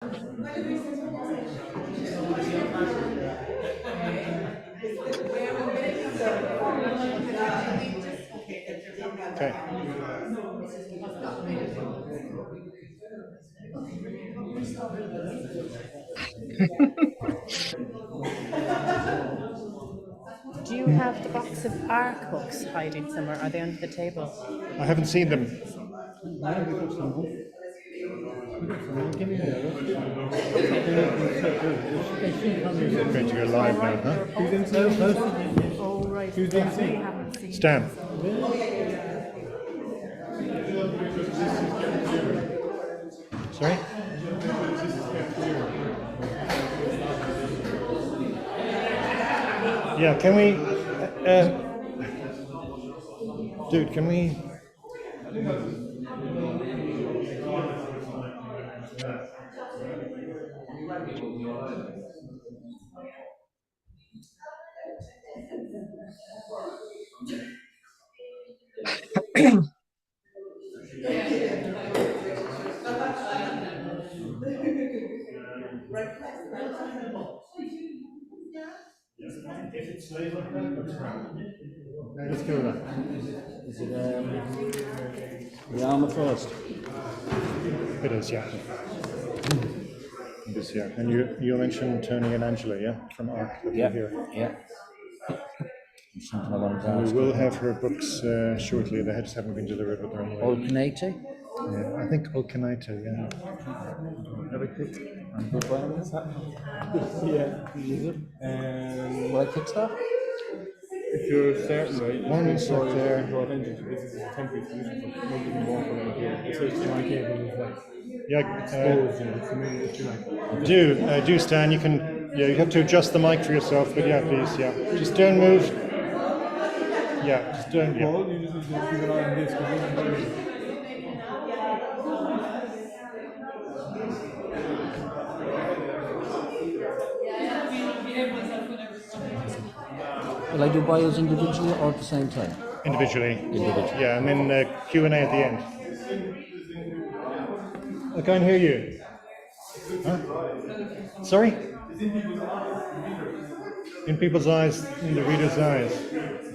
Okay. Do you have the box of ARC books hiding somewhere? Are they under the table? I haven't seen them. We're going to go live now, huh? Oh, right. We haven't seen Stan. Sorry? Yeah, can we... dude, can we... Let's go with that. Is it the armour first? It is, yeah. It is, yeah. And you mentioned Tony and Angela, yeah, from ARC. Yeah, Here. yeah. Something I wanted to We ask. will have her books shortly. They just haven't been delivered, but they're on the way. Olkanate? Yeah, I think Olkanite, yeah. Yeah. Will I kickstart? If you're certain, right, One make is sure up there. you draw attention to this is a temporary solution, so nobody can walk around here. This HDMI cable is like Yeah, exposed, and it's the main issue. Like, do Stan. You can, yeah, you have to adjust the mic for yourself, but yeah, please, yeah. Just don't move. Yeah, just don't, yeah. Paul, you just need to keep an eye on this because this is very. Will I do bios individually or at the same time? Individually. Individually. Yeah, and then Q&A at the end. I can't hear you. Huh? Sorry? In people's eyes, in the reader's eyes.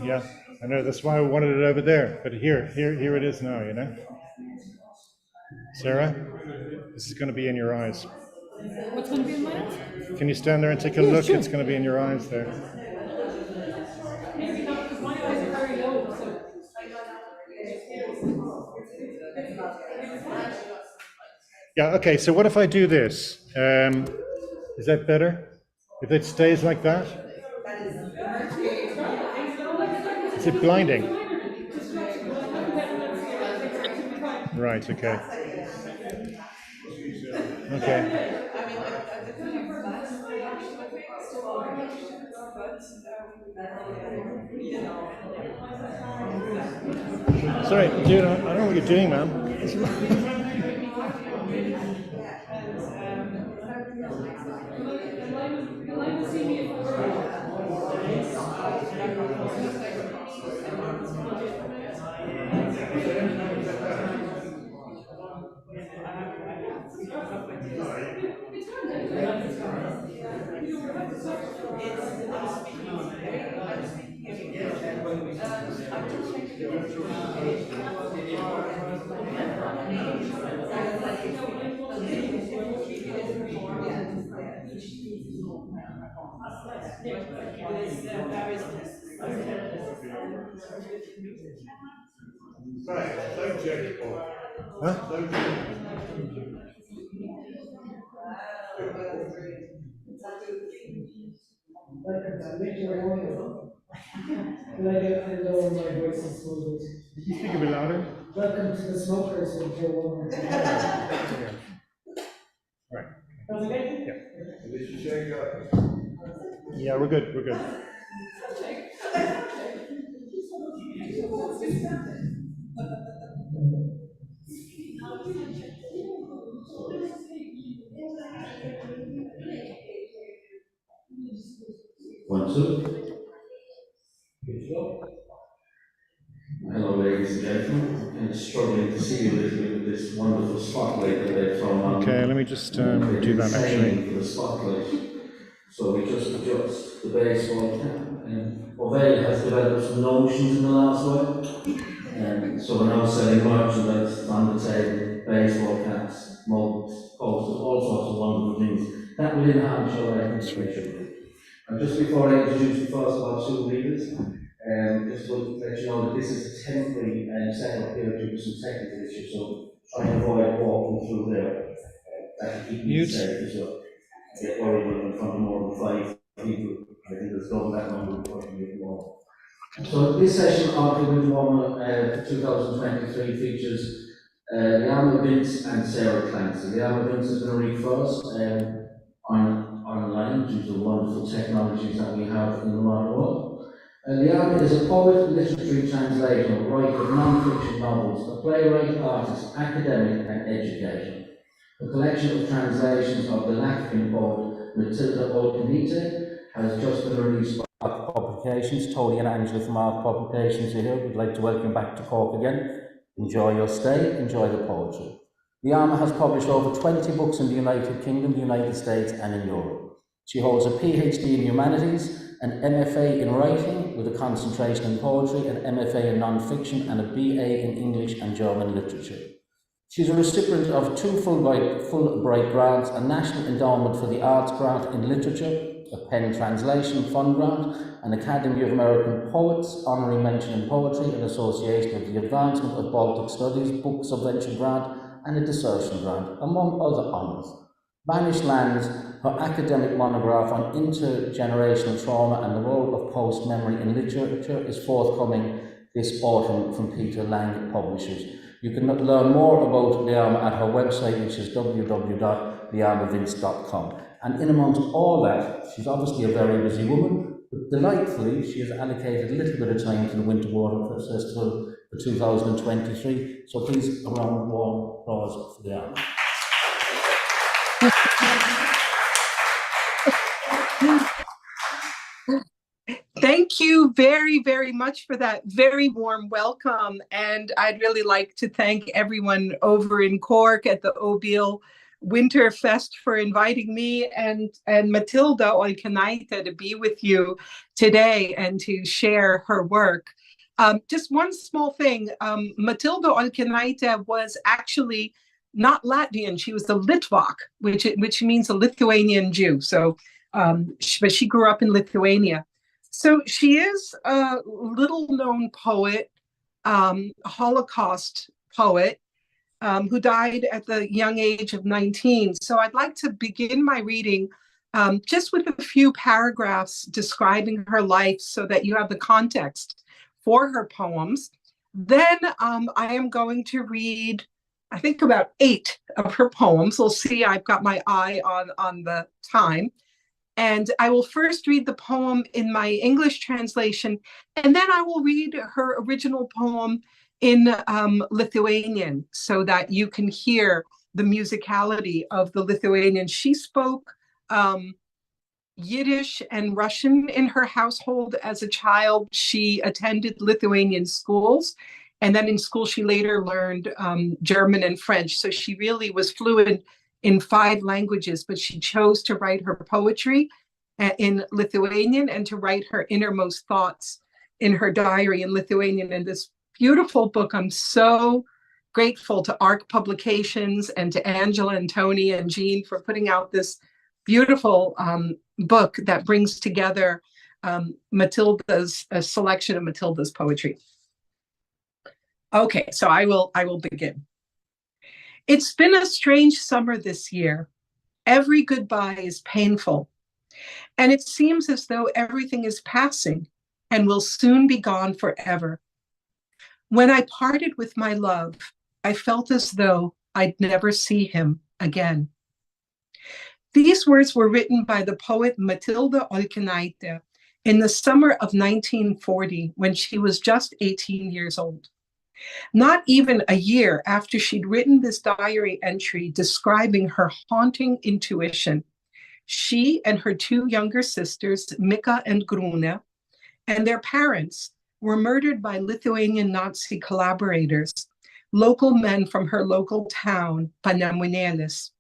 Yeah, I know, that's why I wanted it over there. But here it is now, you know? Sarah, this is going to be in your eyes. What's going to be in my eyes? Can you stand there and take a look? Sure. It's going to be in your eyes there. Maybe not, because my eyes are very low, so. Yeah, okay, so what if I do this? Is that better? If it stays like that? Is it blinding? Right, okay. Okay. Sorry, dude, I don't know what you're doing, man. Huh? Can I get a lower my voice and smooth it? Can you speak a bit louder? Welcome to the smokers of Joe Warner. Right. That's okay? Yeah, we're good, we're good. One, two. Hello, ladies and gentlemen. struggling to see a little bit with this wonderful spotlight that they've thrown on. Okay, let me just do that actually. For the spotlight. So we just adjust the baseball cap. Ovale has developed some notions in the last while. So we're now selling merchandise on the table, baseball caps, mugs, posters, all sorts of wonderful things. That will enhance your registration. And just before I introduce the first of our two readers, just to let you know that this is a temporary setup here due to some technical issues, so try to avoid walking through there. That will keep you safe as well. I get worried when I'm in front of more than 5 people. I think there's done that number unfortunately more. So this session of the Winter Warmer 2023 features Laima, Vincė and Sarah Clancy. Laima, Vincė is going to read first online due to the wonderful technologies that we have in the modern world. Laima is a poet, literary translator, writer of non-fiction novels, a playwright, artist, academic and educator. A collection of translations of the Latvian poet Matilda Olkinite has just been released by Arc Publications. Tony and Angela from Arc Publications are here. We'd like to welcome you back to Cork again. Enjoy your stay, enjoy the poetry. Laima has published over 20 books in the United Kingdom, the United States and in Europe. She holds a PhD in Humanities, an MFA in Writing with a concentration in Poetry, an MFA in Non-Fiction and a BA in English and German Literature. She's a recipient of 2 Fulbright grants, a National Endowment for the Arts grant in Literature, a Penn Translation Fund grant, an Academy of American Poets honorary mention in Poetry in association with the Advancement of Baltic Studies Book Subvention Grant, and a Desertion Grant, among other honours. Vanished Lands, her academic monograph on intergenerational trauma and the role of post-memory in literature, is forthcoming this autumn from Peter Lang Publishers. You can learn more about Laima at her website, which is www.laimavince.com. And in amongst all that, she's obviously a very busy woman, but delightfully, she has allocated a little bit of time to the Winter Water Festival for 2023. So please, a round of warm applause for Laima. Thank you very, very much for that very warm welcome. And I'd really like to thank everyone over in Cork at the Obeel Winter Fest for inviting me and Matilda Olkinite to be with you today and to share her work. Just one small thing, Matilda Olkinite was actually not Latvian, she was a Litvak, which means a Lithuanian Jew. So, but she grew up in Lithuania. So she is a little-known poet, Holocaust poet, who died at the young age of 19. So I'd like to begin my reading just with a few paragraphs describing her life so that you have the context for her poems. Then I am going to read, I think, about 8 of her poems. We'll see, I've got my eye on the time. And I will first read the poem in my English translation, and then I will read her original poem in Lithuanian so that you can hear the musicality of the Lithuanian. She spoke Yiddish and Russian in her household as a child. She attended Lithuanian schools, and then in school she later learned German and French. So she really was fluent in 5 languages, but she chose to write her poetry in Lithuanian and to write her innermost thoughts in her diary in Lithuanian. And this beautiful book, I'm so grateful to Arc Publications and to Angela and Tony and Jean for putting out this beautiful book that brings together Matilda's, a selection of Matilda's poetry. Okay, so I will begin. It's been a strange summer this year. Every goodbye is painful, and it seems as though everything is passing and will soon be gone forever. When I parted with my love, I felt as though I'd never see him again. These words were written by the poet Matilda Olkinite in the summer of 1940, when she was just 18 years old. Not even a year after she'd written this diary entry describing her haunting intuition, she and her 2 younger sisters, Mika and Grune, and their parents were murdered by Lithuanian Nazi collaborators local men from her local town, Panamuneles.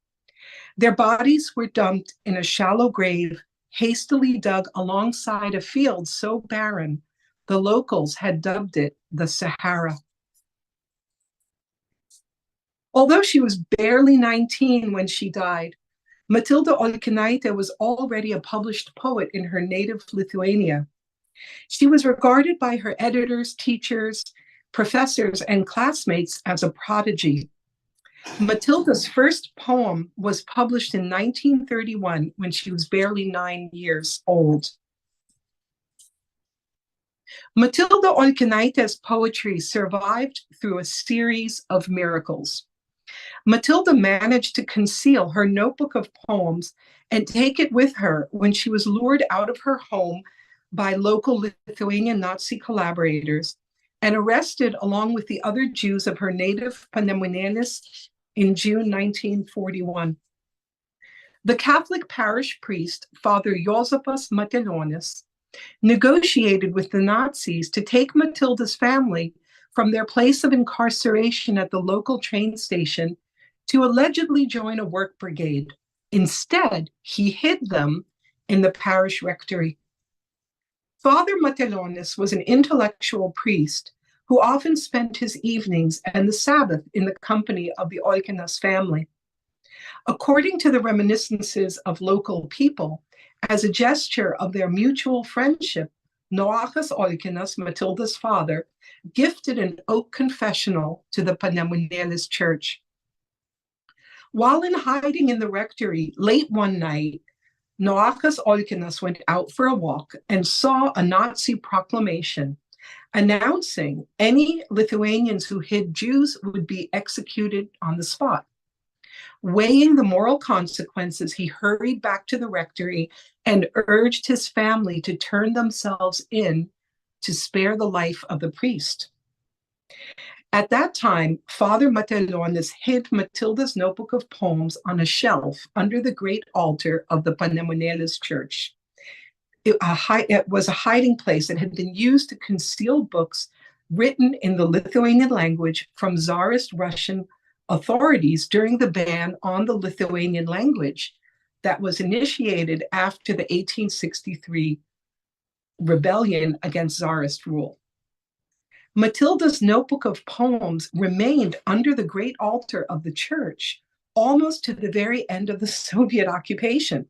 Their bodies were dumped in a shallow grave hastily dug alongside a field so barren, the locals had dubbed it the Sahara. Although she was barely 19 when she died, Matilda Olkinaitė was already a published poet in her native Lithuania. She was regarded by her editors, teachers, professors, and classmates as a prodigy. Matilda's first poem was published in 1931 when she was barely 9 years old. Matilda Olkinaitė's poetry survived through a series of miracles. Matilda managed to conceal her notebook of poems and take it with her when she was lured out of her home by local Lithuanian Nazi collaborators and arrested along with the other Jews of her native Panamuneles in June 1941. The Catholic parish priest, Father Josepas Matelionis, negotiated with the Nazis to take Matilda's family from their place of incarceration at the local train station to allegedly join a work brigade. Instead, he hid them in the parish rectory. Father Matelionis was an intellectual priest who often spent his evenings and the Sabbath in the company of the Olkinas family. According to the reminiscences of local people, as a gesture of their mutual friendship, Noachas Olkinas, Matilda's father, gifted an oak confessional to the Panamuneles church. While in hiding in the rectory late one night, Noachas Olkinas went out for a walk and saw a Nazi proclamation announcing any Lithuanians who hid Jews would be executed on the spot. Weighing the moral consequences, he hurried back to the rectory and urged his family to turn themselves in to spare the life of the priest. At that time, Father Matelionis hid Matilda's notebook of poems on a shelf under the great altar of the Panamuneles church. It was a hiding place that had been used to conceal books written in the Lithuanian language from Tsarist Russian authorities during the ban on the Lithuanian language that was initiated after the 1863 rebellion against Tsarist rule. Matilda's notebook of poems remained under the great altar of the church almost to the very end of the Soviet occupation.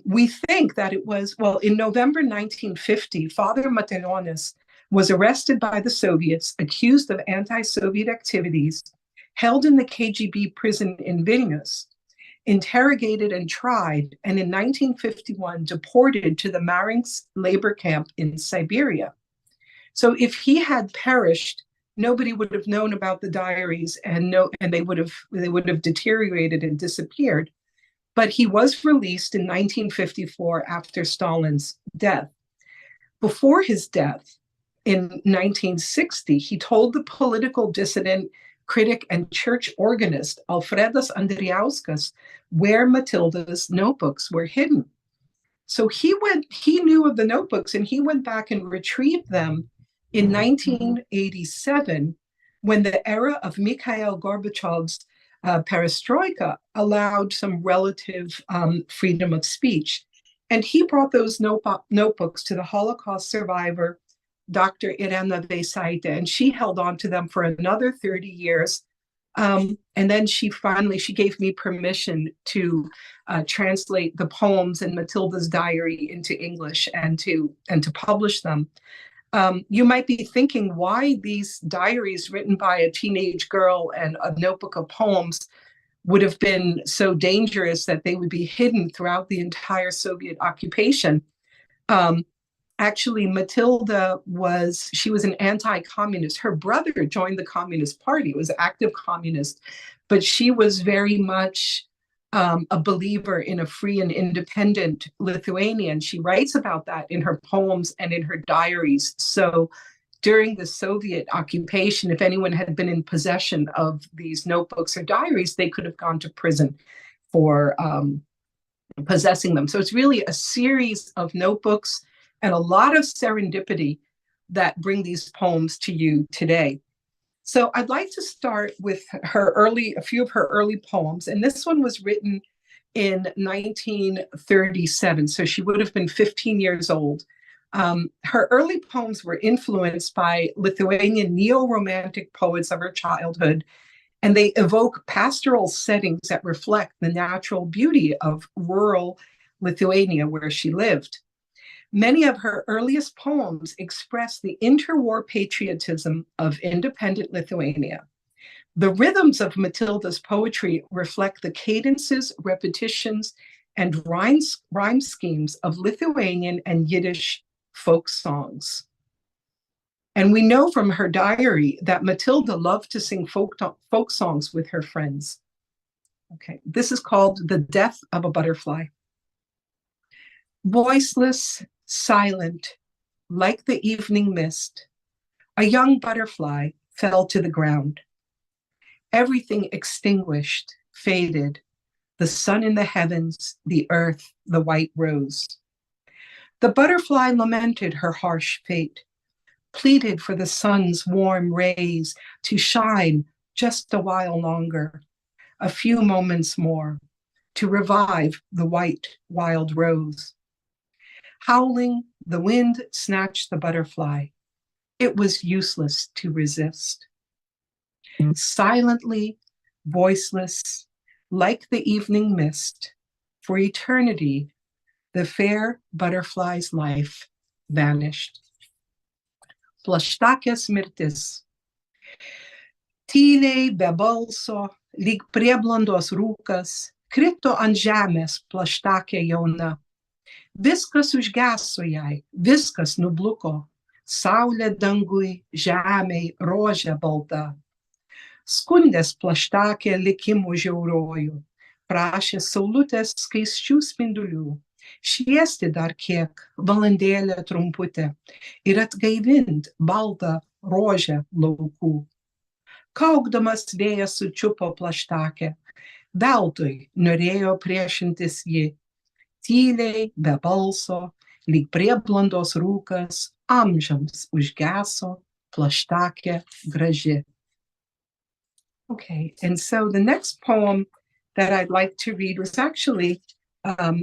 We think that it was, in November 1950, Father Matelionis was arrested by the Soviets, accused of anti-Soviet activities, held in the KGB prison in Vilnius, interrogated and tried, and in 1951 deported to the Marinsk labor camp in Siberia. So if he had perished, nobody would have known about the diaries, and they would have deteriorated and disappeared. But he was released in 1954 after Stalin's death. Before his death, in 1960, he told the political dissident, critic, and church organist Alfredas Andrijauskas where Matilda's notebooks were hidden. So he knew of the notebooks, and he went back and retrieved them in 1987, when the era of Mikhail Gorbachev's perestroika allowed some relative freedom of speech. And he brought those notebooks to the Holocaust survivor, Dr. Irena Veisaitė, and she held on to them for another 30 years. And then she gave me permission to translate the poems in Matilda's diary into English and to publish them. You might be thinking why these diaries written by a teenage girl and a notebook of poems would have been so dangerous that they would be hidden throughout the entire Soviet occupation. Actually, Matilda was an anti-communist. Her brother joined the Communist Party, was an active communist, but she was very much a believer in a free and independent Lithuania. And she writes about that in her poems and in her diaries. So during the Soviet occupation, if anyone had been in possession of these notebooks or diaries, they could have gone to prison for possessing them. So it's really a series of notebooks and a lot of serendipity that bring these poems to you today. So I'd like to start with a few of her early poems. And this one was written in 1937. So she would have been 15 years old. Her early poems were influenced by Lithuanian neo-romantic poets of her childhood, and they evoke pastoral settings that reflect the natural beauty of rural Lithuania where she lived. Many of her earliest poems express the interwar patriotism of independent Lithuania. The rhythms of Matilda's poetry reflect the cadences, repetitions, and rhyme schemes of Lithuanian and Yiddish folk songs. And we know from her diary that Matilda loved to sing folk songs with her friends. Okay, this is called The Death of a Butterfly. Voiceless, silent, like the evening mist, a young butterfly fell to the ground. Everything extinguished, faded, the sun in the heavens, the earth, the white rose. The butterfly lamented her harsh fate, pleaded for the sun's warm rays to shine just a while longer, a few moments more, to revive the white wild rose. Howling, the wind snatched the butterfly. It was useless to resist. Silently, voiceless, like the evening mist, for eternity, the fair butterfly's life vanished. Plaštakės mirtis. Tyliai, be balso, lyg prieblandos rūkas, krito ant žemės plaštakė jauna. Viskas užgeso jai, viskas nubluko, saulė dangui, žemei, rožė balta. Skundės plaštakė likimų žiaurojų, prašė saulutės skaisčių spindulių, šviesti dar kiek, valandėlę trumputę, ir atgaivint baltą rožę laukų. Kaukdamas vėjas sučiupo plaštakę, veltui norėjo priešintis ji. Tyliai, be balso, lyg prieblandos rūkas, amžiams užgeso, plaštakė graži. Okay, and so the next poem that I'd like to read was actually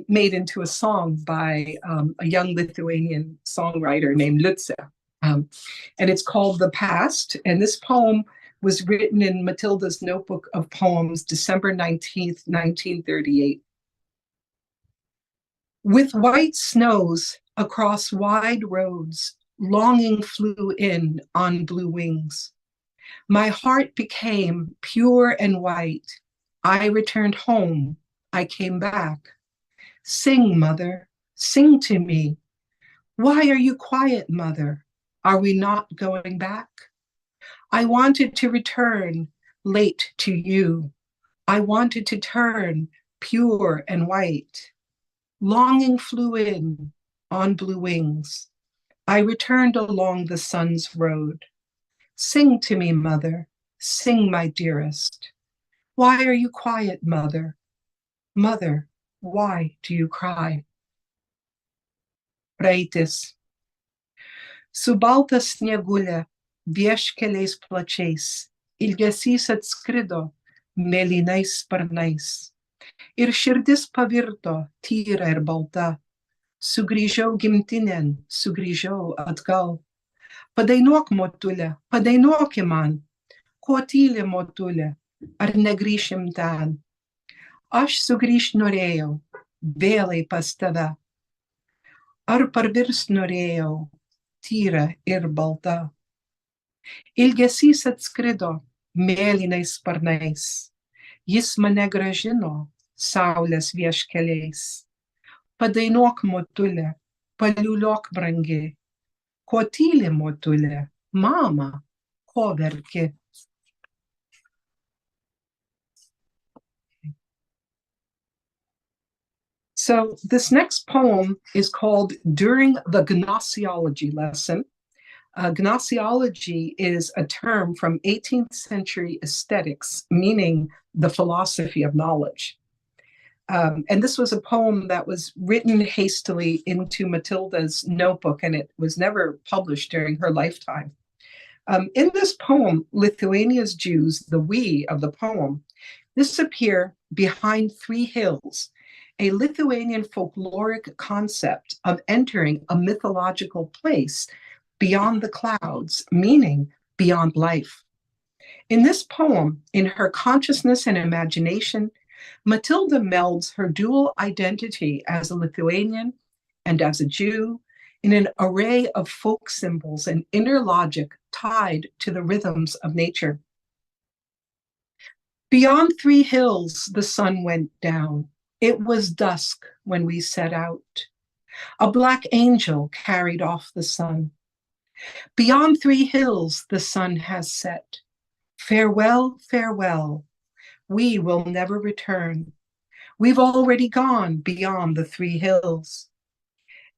made into a song by a young Lithuanian songwriter named Liudse. And it's called The Past. And this poem was written in Matilda's notebook of poems, December 19th, 1938. With white snows across wide roads, longing flew in on blue wings. My heart became pure and white. I returned home. I came back. Sing, mother, sing to me. Why are you quiet, mother? Are we not going back? I wanted to return late to you. I wanted to turn pure and white. Longing flew in on blue wings. I returned along the sun's road. Sing to me, mother, sing, my dearest. Why are you quiet, mother? Mother, why do you cry? Praeitis. Su balta sniegulė, vieškeliais plačiais, ilgesys atskrido mėlynais sparnais. Ir širdis pavirto tyra ir balta. Sugrįžau gimtinėn, sugrįžau atgal. Padainuok, motulė, padainuoki man. Ko tyli, motulė, ar negrįšim ten? Aš sugrįžt norėjau, vėlai pas tave. Ar parvirst norėjau, tyra ir balta. Ilgesys atskrido mėlynais sparnais. Jis mane gražino saulės vieškeliais. Padainuok, motulė, paliuliok brangi. Ko tyli, motulė, mama, ko verki? So this next poem is called During the Gnoseology Lesson. Gnoseology is a term from 18th century aesthetics, meaning the philosophy of knowledge. And this was a poem that was written hastily into Matilda's notebook, and it was never published during her lifetime. In this poem, Lithuania's Jews, the we of the poem, disappear behind three hills, a Lithuanian folkloric concept of entering a mythological place beyond the clouds, meaning beyond life. In this poem, in her consciousness and imagination, Matilda melds her dual identity as a Lithuanian and as a Jew in an array of folk symbols and inner logic tied to the rhythms of nature. Beyond three hills, the sun went down. It was dusk when we set out. A black angel carried off the sun. Beyond three hills, the sun has set. Farewell, farewell. We will never return. We've already gone beyond the three hills.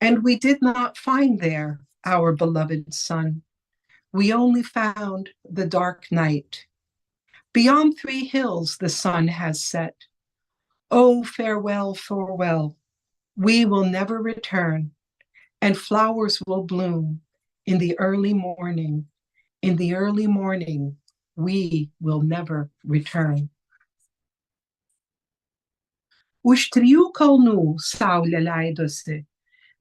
And we did not find there our beloved sun. We only found the dark night. Beyond three hills, the sun has set. Oh, farewell, farewell. We will never return, and flowers will bloom in the early morning. In the early morning, we will never return. Už trijų kalnų saulė leidosi,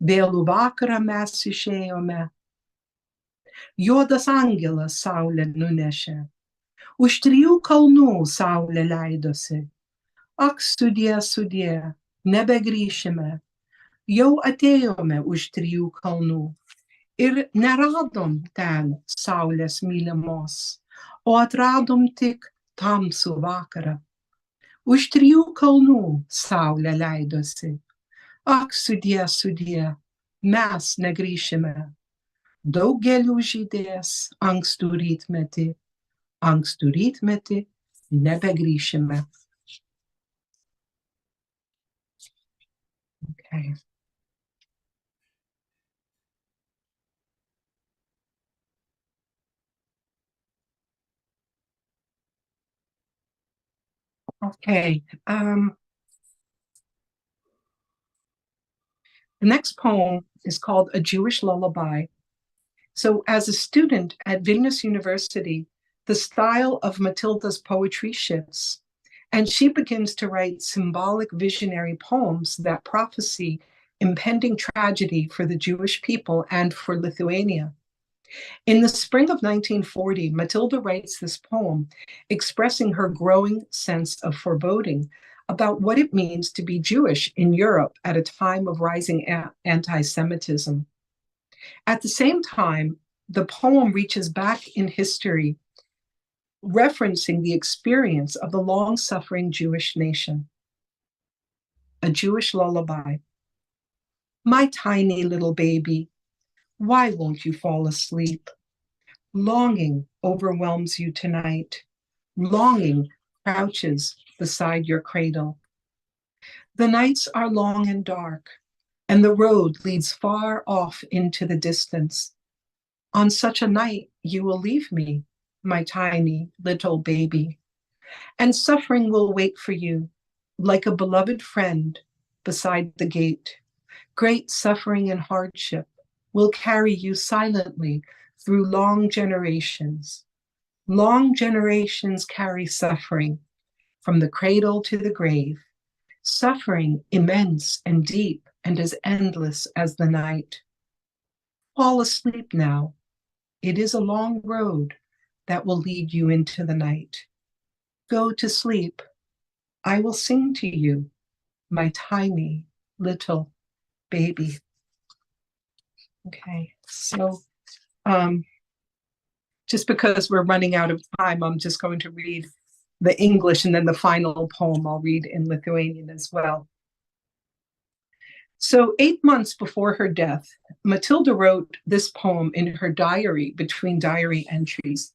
vėlų vakarą mes išėjome. Juodas angelas saulę nunešė, už trijų kalnų saulė leidosi. Ak, sudie, sudie, nebegrįšime, jau atėjome už trijų kalnų ir neradom ten saulės mylimos, o atradom tik tamsų vakarą. Už trijų kalnų saulė leidosi. Ak, sudie, sudie, mes negrįšime. Daug gėlių žydės ankstų rytmetį nebegrįšime. Okay. Okay. The next poem is called A Jewish Lullaby. So as a student at Vilnius University, the style of Matilda's poetry shifts, and she begins to write symbolic visionary poems that prophesy impending tragedy for the Jewish people and for Lithuania. In the spring of 1940, Matilda writes this poem expressing her growing sense of foreboding about what it means to be Jewish in Europe at a time of rising anti-Semitism. At the same time, the poem reaches back in history, referencing the experience of the long-suffering Jewish nation. A Jewish Lullaby. My tiny little baby, why won't you fall asleep? Longing overwhelms you tonight. Longing crouches beside your cradle. The nights are long and dark, and the road leads far off into the distance. On such a night, you will leave me, my tiny little baby, and suffering will wait for you like a beloved friend beside the gate. Great suffering and hardship will carry you silently through long generations. Long generations carry suffering from the cradle to the grave, suffering immense and deep and as endless as the night. Fall asleep now. It is a long road that will lead you into the night. Go to sleep. I will sing to you, my tiny little baby. Okay, so just because we're running out of time, I'm just going to read the English, and then the final poem I'll read in Lithuanian as well. So 8 months before her death, Matilda wrote this poem in her diary between diary entries.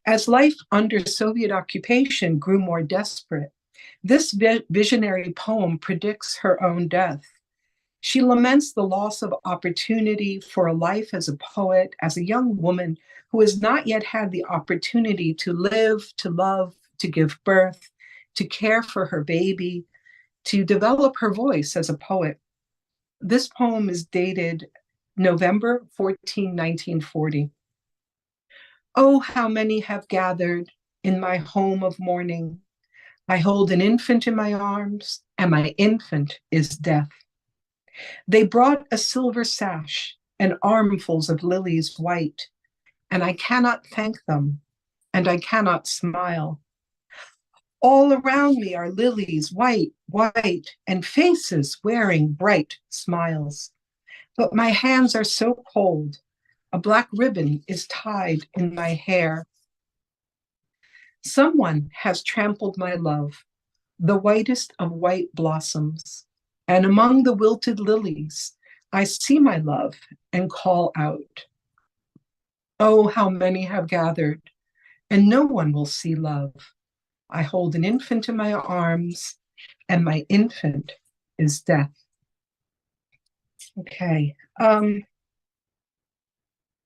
As life under Soviet occupation grew more desperate, this visionary poem predicts her own death. She laments the loss of opportunity for a life as a poet, as a young woman who has not yet had the opportunity to live, to love, to give birth, to care for her baby, to develop her voice as a poet. This poem is dated November 14, 1940. Oh, how many have gathered in my home of mourning. I hold an infant in my arms, and my infant is death. They brought a silver sash and armfuls of lilies white, and I cannot thank them, and I cannot smile. All around me are lilies, white, white, and faces wearing bright smiles. But my hands are so cold. A black ribbon is tied in my hair. Someone has trampled my love, the whitest of white blossoms. And among the wilted lilies, I see my love and call out. Oh, how many have gathered, and no one will see love. I hold an infant in my arms, and my infant is death. Okay.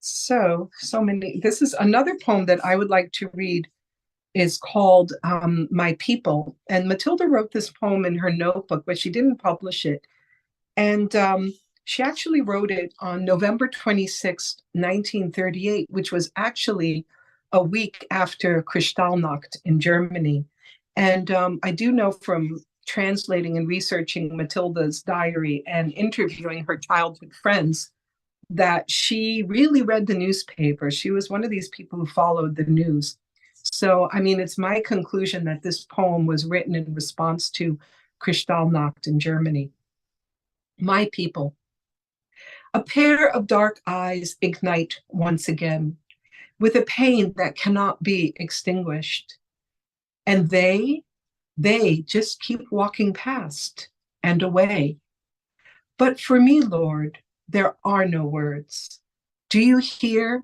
So many. This is another poem that I would like to read is called My People. And Matilda wrote this poem in her notebook, but she didn't publish it. And she actually wrote it on November 26th, 1938, which was actually a week after Kristallnacht in Germany. And I do know from translating and researching Matilda's diary and interviewing her childhood friends that she really read the newspaper. She was one of these people who followed the news. So, I mean, it's my conclusion that this poem was written in response to Kristallnacht in Germany. My people. A pair of dark eyes ignite once again with a pain that cannot be extinguished. And they just keep walking past and away. But for me, Lord, there are no words. Do you hear?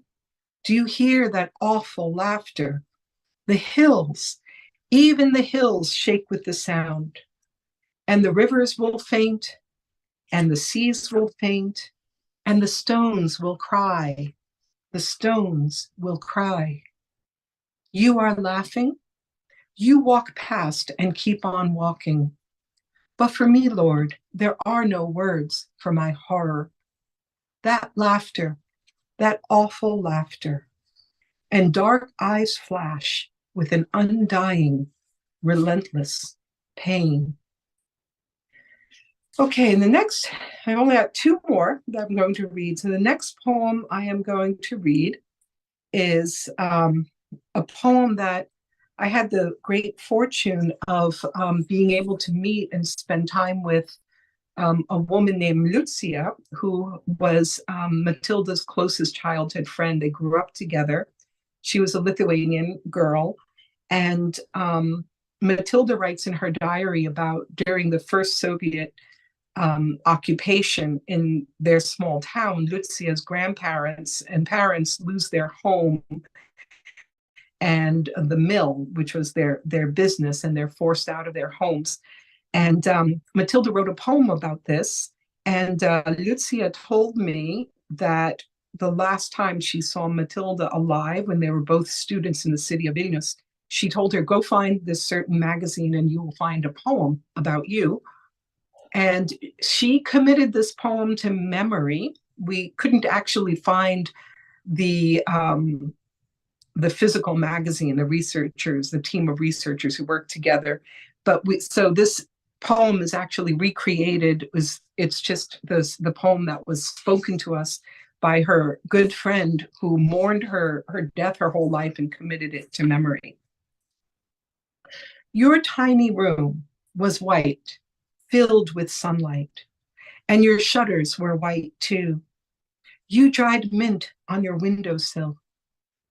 Do you hear that awful laughter? The hills, even the hills shake with the sound. And the rivers will faint, and the seas will faint, and the stones will cry. The stones will cry. You are laughing? You walk past and keep on walking. But for me, Lord, there are no words for my horror. That laughter, that awful laughter, and dark eyes flash with an undying, relentless pain. Okay, and the next, I only got two more that I'm going to read. So the next poem I am going to read is a poem that I had the great fortune of being able to meet and spend time with a woman named Lucia, who was Matilda's closest childhood friend. They grew up together. She was a Lithuanian girl. And Matilda writes in her diary about during the first Soviet occupation in their small town, Lucia's grandparents and parents lose their home and the mill, which was their business, and they're forced out of their homes. And Matilda wrote a poem about this. And Lucia told me that the last time she saw Matilda alive, when they were both students in the city of Vilnius, she told her, go find this certain magazine and you will find a poem about you. And she committed this poem to memory. We couldn't actually find the physical magazine, the team of researchers who worked together. But so this poem is actually recreated. It's just the poem that was spoken to us by her good friend who mourned her death her whole life and committed it to memory. Your tiny room was white, filled with sunlight, and your shutters were white too. You dried mint on your windowsill.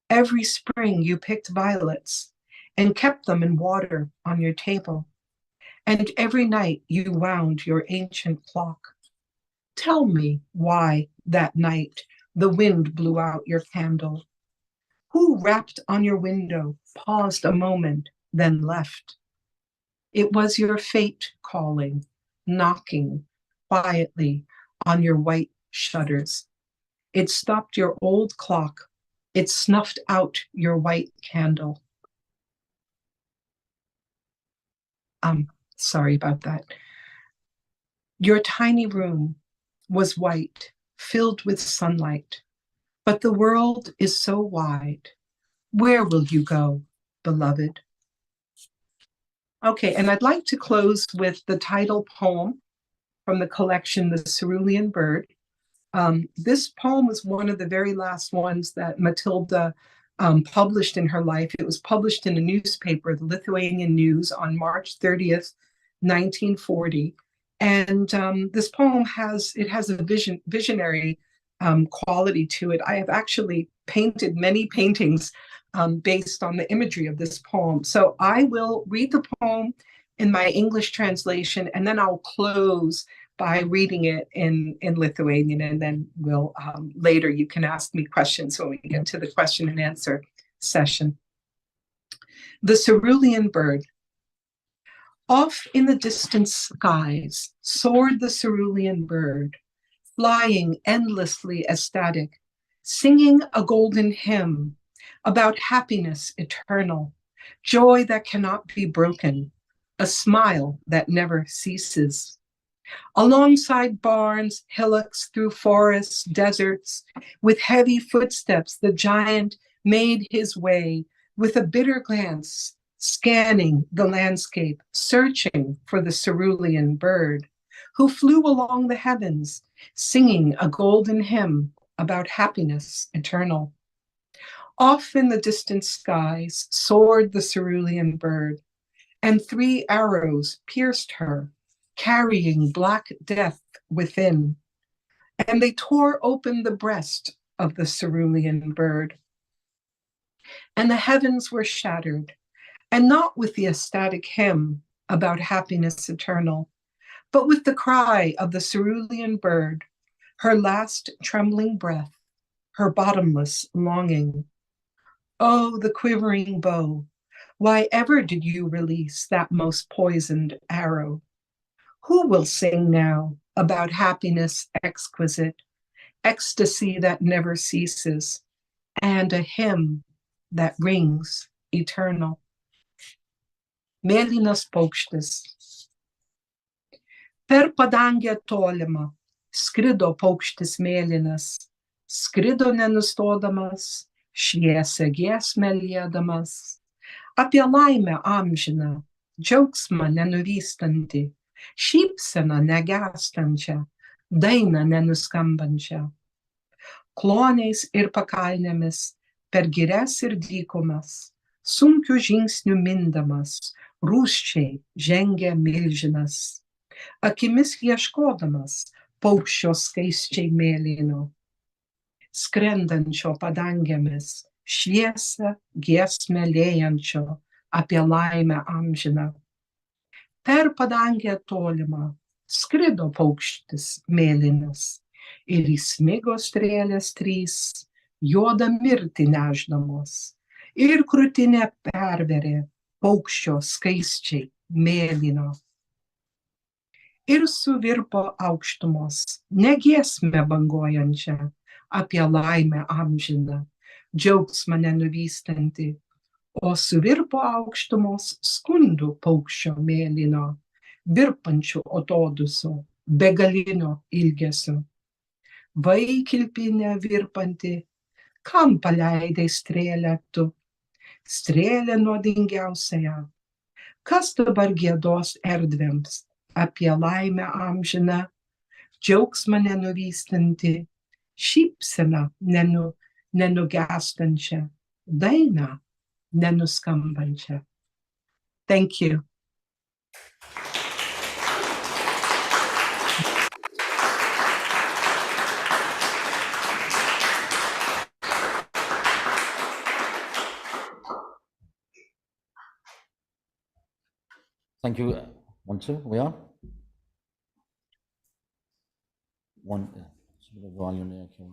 Every spring you picked violets and kept them in water on your table. And every night you wound your ancient clock. Tell me why that night the wind blew out your candle. Who rapped on your window, paused a moment, then left? It was your fate calling, knocking quietly on your white shutters. It stopped your old clock. It snuffed out your white candle. Sorry about that. Your tiny room was white, filled with sunlight, but the world is so wide. Where will you go, beloved? Okay, and I'd like to close with the title poem from the collection, The Cerulean Bird. This poem was one of the very last ones that Matilda published in her life. It was published in a newspaper, the Lithuanian News, on March 30th, 1940. And this poem has a visionary quality to it. I have actually painted many paintings based on the imagery of this poem. So I will read the poem in my English translation, and then I'll close by reading it in Lithuanian, and then we'll later you can ask me questions when we get to the question and answer session. The Cerulean Bird. Off in the distant skies soared the cerulean bird, flying endlessly ecstatic, singing a golden hymn about happiness eternal, joy that cannot be broken, a smile that never ceases. Alongside barns, hillocks, through forests, deserts, with heavy footsteps, the giant made his way with a bitter glance, scanning the landscape, searching for the cerulean bird, who flew along the heavens, singing a golden hymn about happiness eternal. Off in the distant skies soared the cerulean bird, and 3 arrows pierced her, carrying black death within, and they tore open the breast of the cerulean bird. And the heavens were shattered, and not with the ecstatic hymn about happiness eternal, but with the cry of the cerulean bird, her last trembling breath, her bottomless longing. Oh, the quivering bow, why ever did you release that most poisoned arrow? Who will sing now about happiness exquisite, ecstasy that never ceases, and a hymn that rings eternal? Mėlynas paukštis. Per padangę tolimą skrido paukštis mėlynas, skrido nenustodamas, šviesią giesmę liedamas, apie laimę amžiną, džiaugsmą nenuvystantį, šypseną negęstančią, dainą nenuskambančią. Kloniais ir pakalnėmis, per girias ir dykumas, sunkių žingsnių mindamas, rūsčiai žengia milžinas, akimis ieškodamas paukščio skaisčiai mėlyno, skrendančio padangėmis, šviesą giesmę lėjančio apie laimę amžiną. Per padangę tolimą skrido paukštis mėlynas ir įsmigo strėlės 3, juodą mirtį neždamos, ir krūtinę perverė paukščio skaisčiai mėlyno. Ir suvirpo aukštumos, ne giesmę banguojančią apie laimę amžiną, džiaugsmą nenuvystantį, o suvirpo aukštumos skundų paukščio mėlyno, virpančių atodūsio, begalinio ilgesio. Vaikilpinę virpantį, kam paleidai strėlę tu, strėlę nuodingiausiąją, kas dabar giedos erdvėms apie laimę amžiną, džiaugsmą nenuvystantį, šypseną nenugęstančią, dainą nenuskambančią. Thank you. Thank you. 1, 2, we on? 1, volume there. Okay.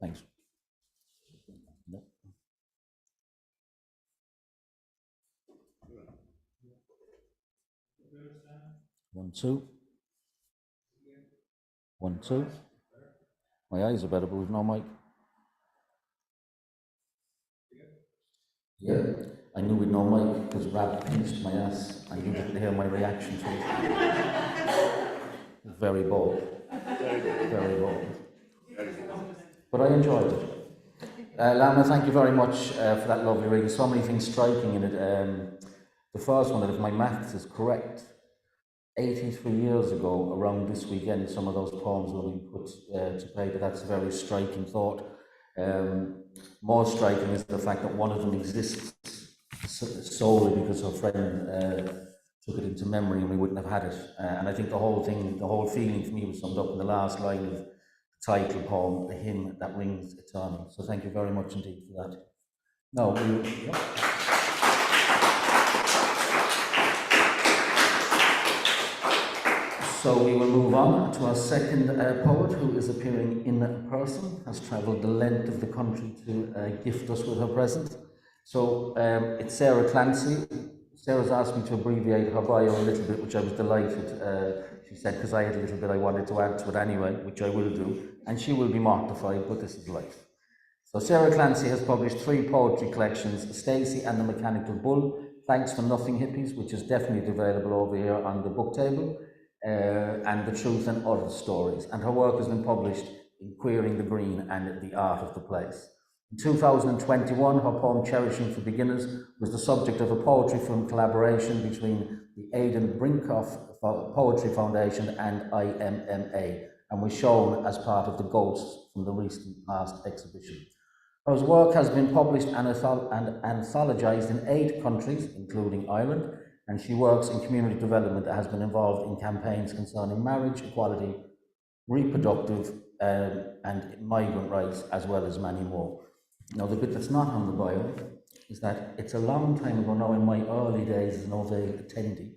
Thanks. 1, 2. 1, 2. My eyes are better, but we've no mic. Yeah, I knew we'd know Mike because Rab pinched my ass and you didn't hear my reaction to it. Very bold. Very bold. But I enjoyed it. Laima, thank you very much for that lovely reading. So many things striking in it. The first one, that if my maths is correct, 83 years ago, around this weekend, some of those poems will be put to paper. That's a very striking thought. More striking is the fact that one of them exists solely because her friend took it into memory and we wouldn't have had it. And I think the whole feeling for me was summed up in the last line of the title poem, The Hymn That Rings Eternal. So thank you very much indeed for that. Now, So we will move on to our second poet, who is appearing in person, has travelled the length of the country to gift us with her presence. So it's Sarah Clancy. Sarah's asked me to abbreviate her bio a little bit, which I was delighted. She said, because I had a little bit I wanted to add to it anyway, which I will do, and she will be mortified, but this is life. So Sarah Clancy has published 3 poetry collections, Stacey and the Mechanical Bull, Thanks for Nothing Hippies, which is definitely available over here on the book table, and The Truth and Other Stories. And her work has been published in Queering the Green and The Art of the Place. In 2021, her poem Cherishing for Beginners was the subject of a poetry film collaboration between the Aidan Brinkoff Poetry Foundation and IMMA, and was shown as part of the Ghosts from the recent past exhibition. Her work has been published and anthologized in 8 countries, including Ireland, and she works in community development that has been involved in campaigns concerning marriage, equality, reproductive and migrant rights, as well as many more. Now, the bit that's not on the bio is that it's a long time ago now, in my early days as an Ovale attendee.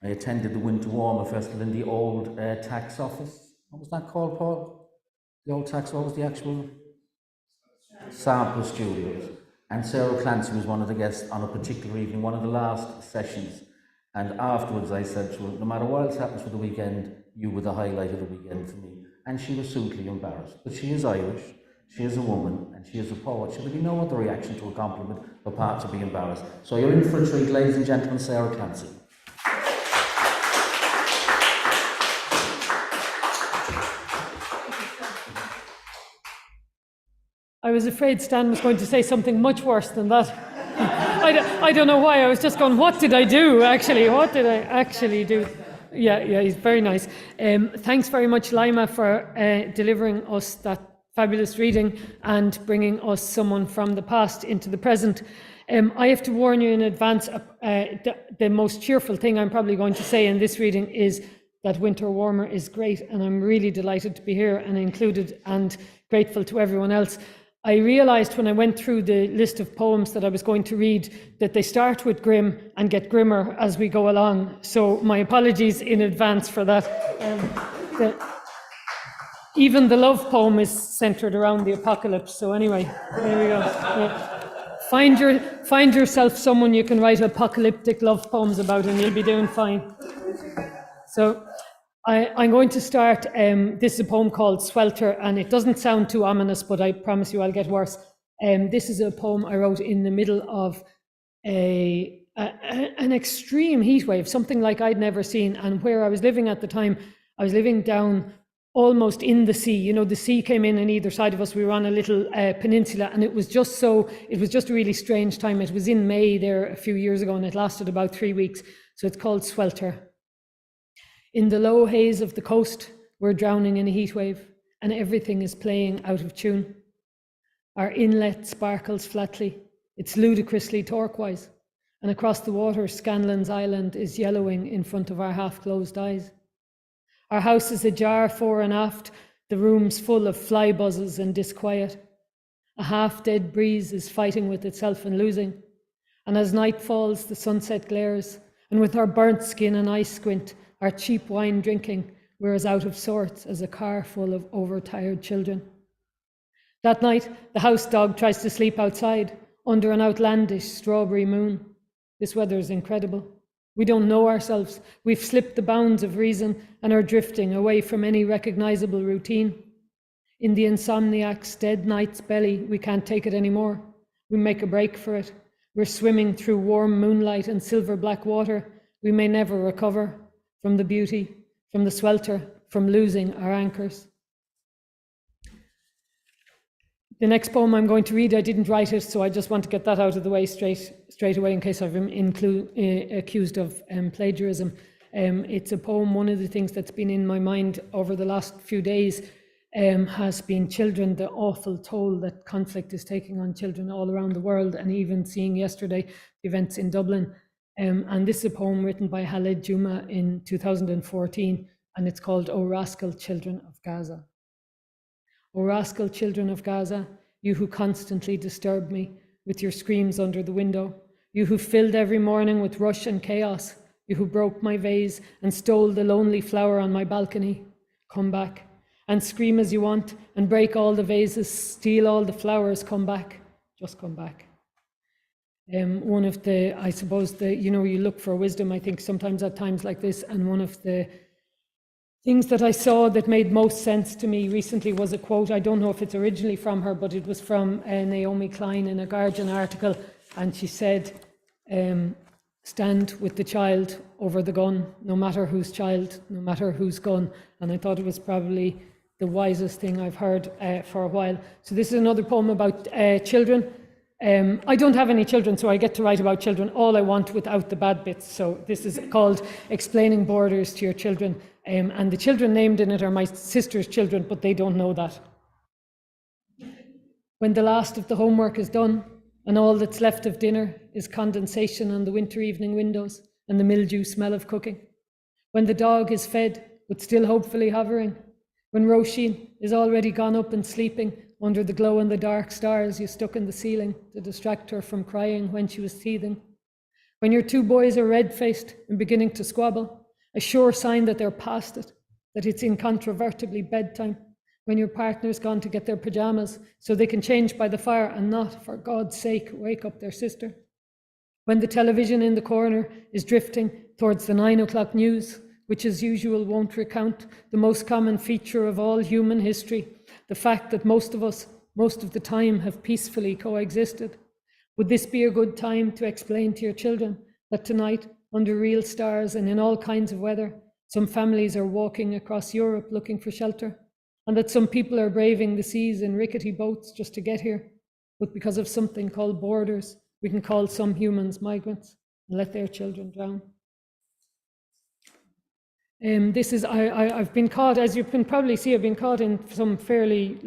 I attended the Winter Warmer Festival in the old tax office. What was that called, Paul? The old tax, what was the actual? Sample Studios. And Sarah Clancy was one of the guests on a particular evening, one of the last sessions. And afterwards I said to her, no matter what else happens for the weekend, you were the highlight of the weekend for me. And she was suitably embarrassed. But she is Irish, she is a woman, and she is a poet. So there'll be no other reaction to a compliment apart to be embarrassed. So you're in for a treat, ladies and gentlemen, Sarah Clancy. I was afraid Stan was going to say something much worse than that. I don't know why. I was just going, what did I do, actually? What did I actually do? Yeah, he's very nice. Thanks very much, Laima, for delivering us that fabulous reading and bringing us someone from the past into the present. I have to warn you in advance, the most cheerful thing I'm probably going to say in this reading is that Winter Warmer is great, and I'm really delighted to be here and included, and grateful to everyone else. I realised when I went through the list of poems that I was going to read that they start with grim and get grimmer as we go along. So my apologies in advance for that. Even the love poem is centred around the apocalypse. So anyway, there we go. Yeah. Find yourself someone you can write apocalyptic love poems about, and you'll be doing fine. So I'm going to start, this is a poem called Swelter, and it doesn't sound too ominous, but I promise you I'll get worse. This is a poem I wrote in the middle of an extreme heat wave, something like I'd never seen. And where I was living at the time, I was living down almost in the sea. You know, the sea came in on either side of us. We were on a little peninsula, and it was just a really strange time. It was in May there a few years ago, and it lasted about 3 weeks. So it's called Swelter. In the low haze of the coast, we're drowning in a heat wave, and everything is playing out of tune. Our inlet sparkles flatly. It's ludicrously turquoise, and across the water, Scanlan's Island is yellowing in front of our half-closed eyes. Our house is ajar fore and aft, the room's full of fly buzzes and disquiet. A half-dead breeze is fighting with itself and losing, and as night falls, the sunset glares, and with our burnt skin and eye squint, our cheap wine drinking, we're as out of sorts as a car full of overtired children. That night, the house dog tries to sleep outside under an outlandish strawberry moon. This weather is incredible. We don't know ourselves. We've slipped the bounds of reason and are drifting away from any recognizable routine. In the insomniac's dead night's belly, we can't take it anymore. We make a break for it. We're swimming through warm moonlight and silver black water. We may never recover from the beauty, from the swelter, from losing our anchors. The next poem I'm going to read, I didn't write it, so I just want to get that out of the way straight away in case I've been accused of plagiarism. It's a poem. One of the things that's been in my mind over the last few days has been children, the awful toll that conflict is taking on children all around the world, and even seeing yesterday the events in Dublin. And this is a poem written by Khaled Juma in 2014, and it's called O Rascal Children of Gaza. O rascal children of Gaza, you who constantly disturb me with your screams under the window, you who filled every morning with rush and chaos, you who broke my vase and stole the lonely flower on my balcony, come back and scream as you want and break all the vases, steal all the flowers, come back, just come back. One of the, I suppose, you look for wisdom, I think, sometimes at times like this, and one of the things that I saw that made most sense to me recently was a quote. I don't know if it's originally from her, but it was from Naomi Klein in a Guardian article, and she said, stand with the child over the gun, no matter whose child, no matter whose gun. And I thought it was probably the wisest thing I've heard for a while. So this is another poem about children. I don't have any children, so I get to write about children all I want without the bad bits. So this is called Explaining Borders to Your Children. And the children named in it are my sister's children, but they don't know that. When the last of the homework is done, and all that's left of dinner is condensation on the winter evening windows and the mildew smell of cooking. When the dog is fed, but still hopefully hovering. When Roisin is already gone up and sleeping under the glow in the dark stars you stuck in the ceiling to distract her from crying when she was teething. When your two boys are red-faced and beginning to squabble, a sure sign that they're past it, that it's incontrovertibly bedtime. When your partner's gone to get their pajamas so they can change by the fire and not, for God's sake, wake up their sister. When the television in the corner is drifting towards the 9 o'clock news, which as usual won't recount the most common feature of all human history, the fact that most of us, most of the time, have peacefully coexisted. Would this be a good time to explain to your children that tonight, under real stars and in all kinds of weather, some families are walking across Europe looking for shelter, and that some people are braving the seas in rickety boats just to get here, but because of something called borders, we can call some humans migrants and let their children drown. I've been caught, as you can probably see, I've been caught in some fairly,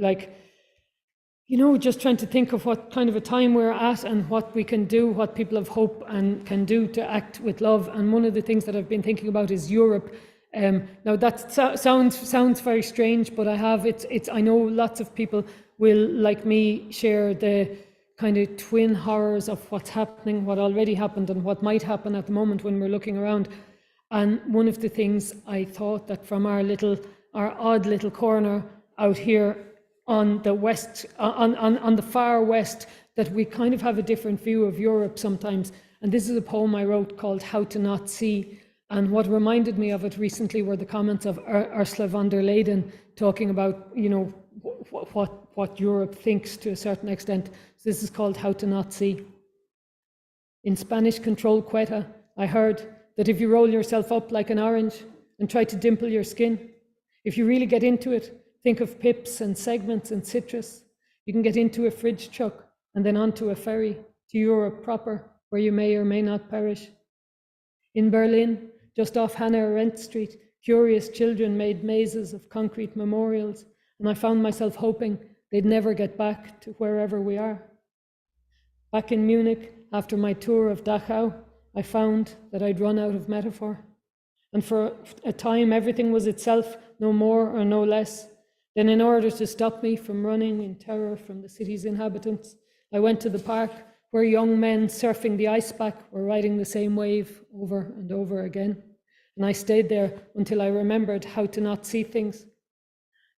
just trying to think of what kind of a time we're at and what we can do, what people of hope and can do to act with love. And one of the things that I've been thinking about is Europe. Now that sounds very strange, but I know lots of people will, like me, share the kind of twin horrors of what's happening, what already happened and what might happen at the moment when we're looking around. And one of the things I thought that from our odd little corner out here on the west, on the far west, that we kind of have a different view of Europe sometimes. And this is a poem I wrote called How to Not See. And what reminded me of it recently were the comments of Ursula von der Leyen talking about, what Europe thinks to a certain extent. So this is called How to Not See. In Spanish-controlled Quetta, I heard that if you roll yourself up like an orange and try to dimple your skin, if you really get into it, think of pips and segments and citrus, you can get into a fridge truck and then onto a ferry to Europe proper, where you may or may not perish. In Berlin, just off Hannah Arendt Street, curious children made mazes of concrete memorials, and I found myself hoping they'd never get back to wherever we are. Back in Munich, after my tour of Dachau, I found that I'd run out of metaphor. And for a time, everything was itself, no more or no less. Then in order to stop me from running in terror from the city's inhabitants, I went to the park where young men surfing the ice pack were riding the same wave over and over again. And I stayed there until I remembered how to not see things.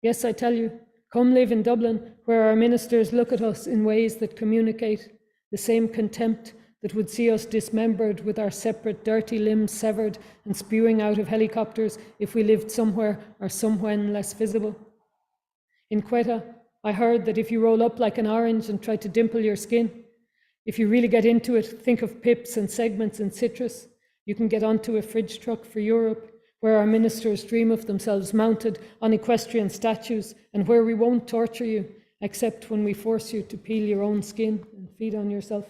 Yes, I tell you, come live in Dublin, where our ministers look at us in ways that communicate the same contempt that would see us dismembered with our separate dirty limbs severed and spewing out of helicopters if we lived somewhere or somewhen less visible. In Quetta, I heard that if you roll up like an orange and try to dimple your skin, If you really get into it, think of pips and segments in citrus. You can get onto a fridge truck for Europe, where our ministers dream of themselves mounted on equestrian statues, and where we won't torture you, except when we force you to peel your own skin and feed on yourself.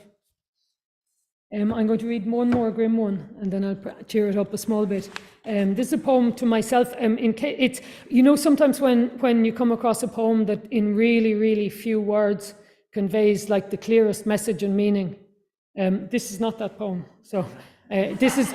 I'm going to read one more grim one, and then I'll cheer it up a small bit. This is a poem to myself. It's, you know, sometimes when you come across a poem that in really, really few words conveys like the clearest message and meaning, this is not that poem. So this is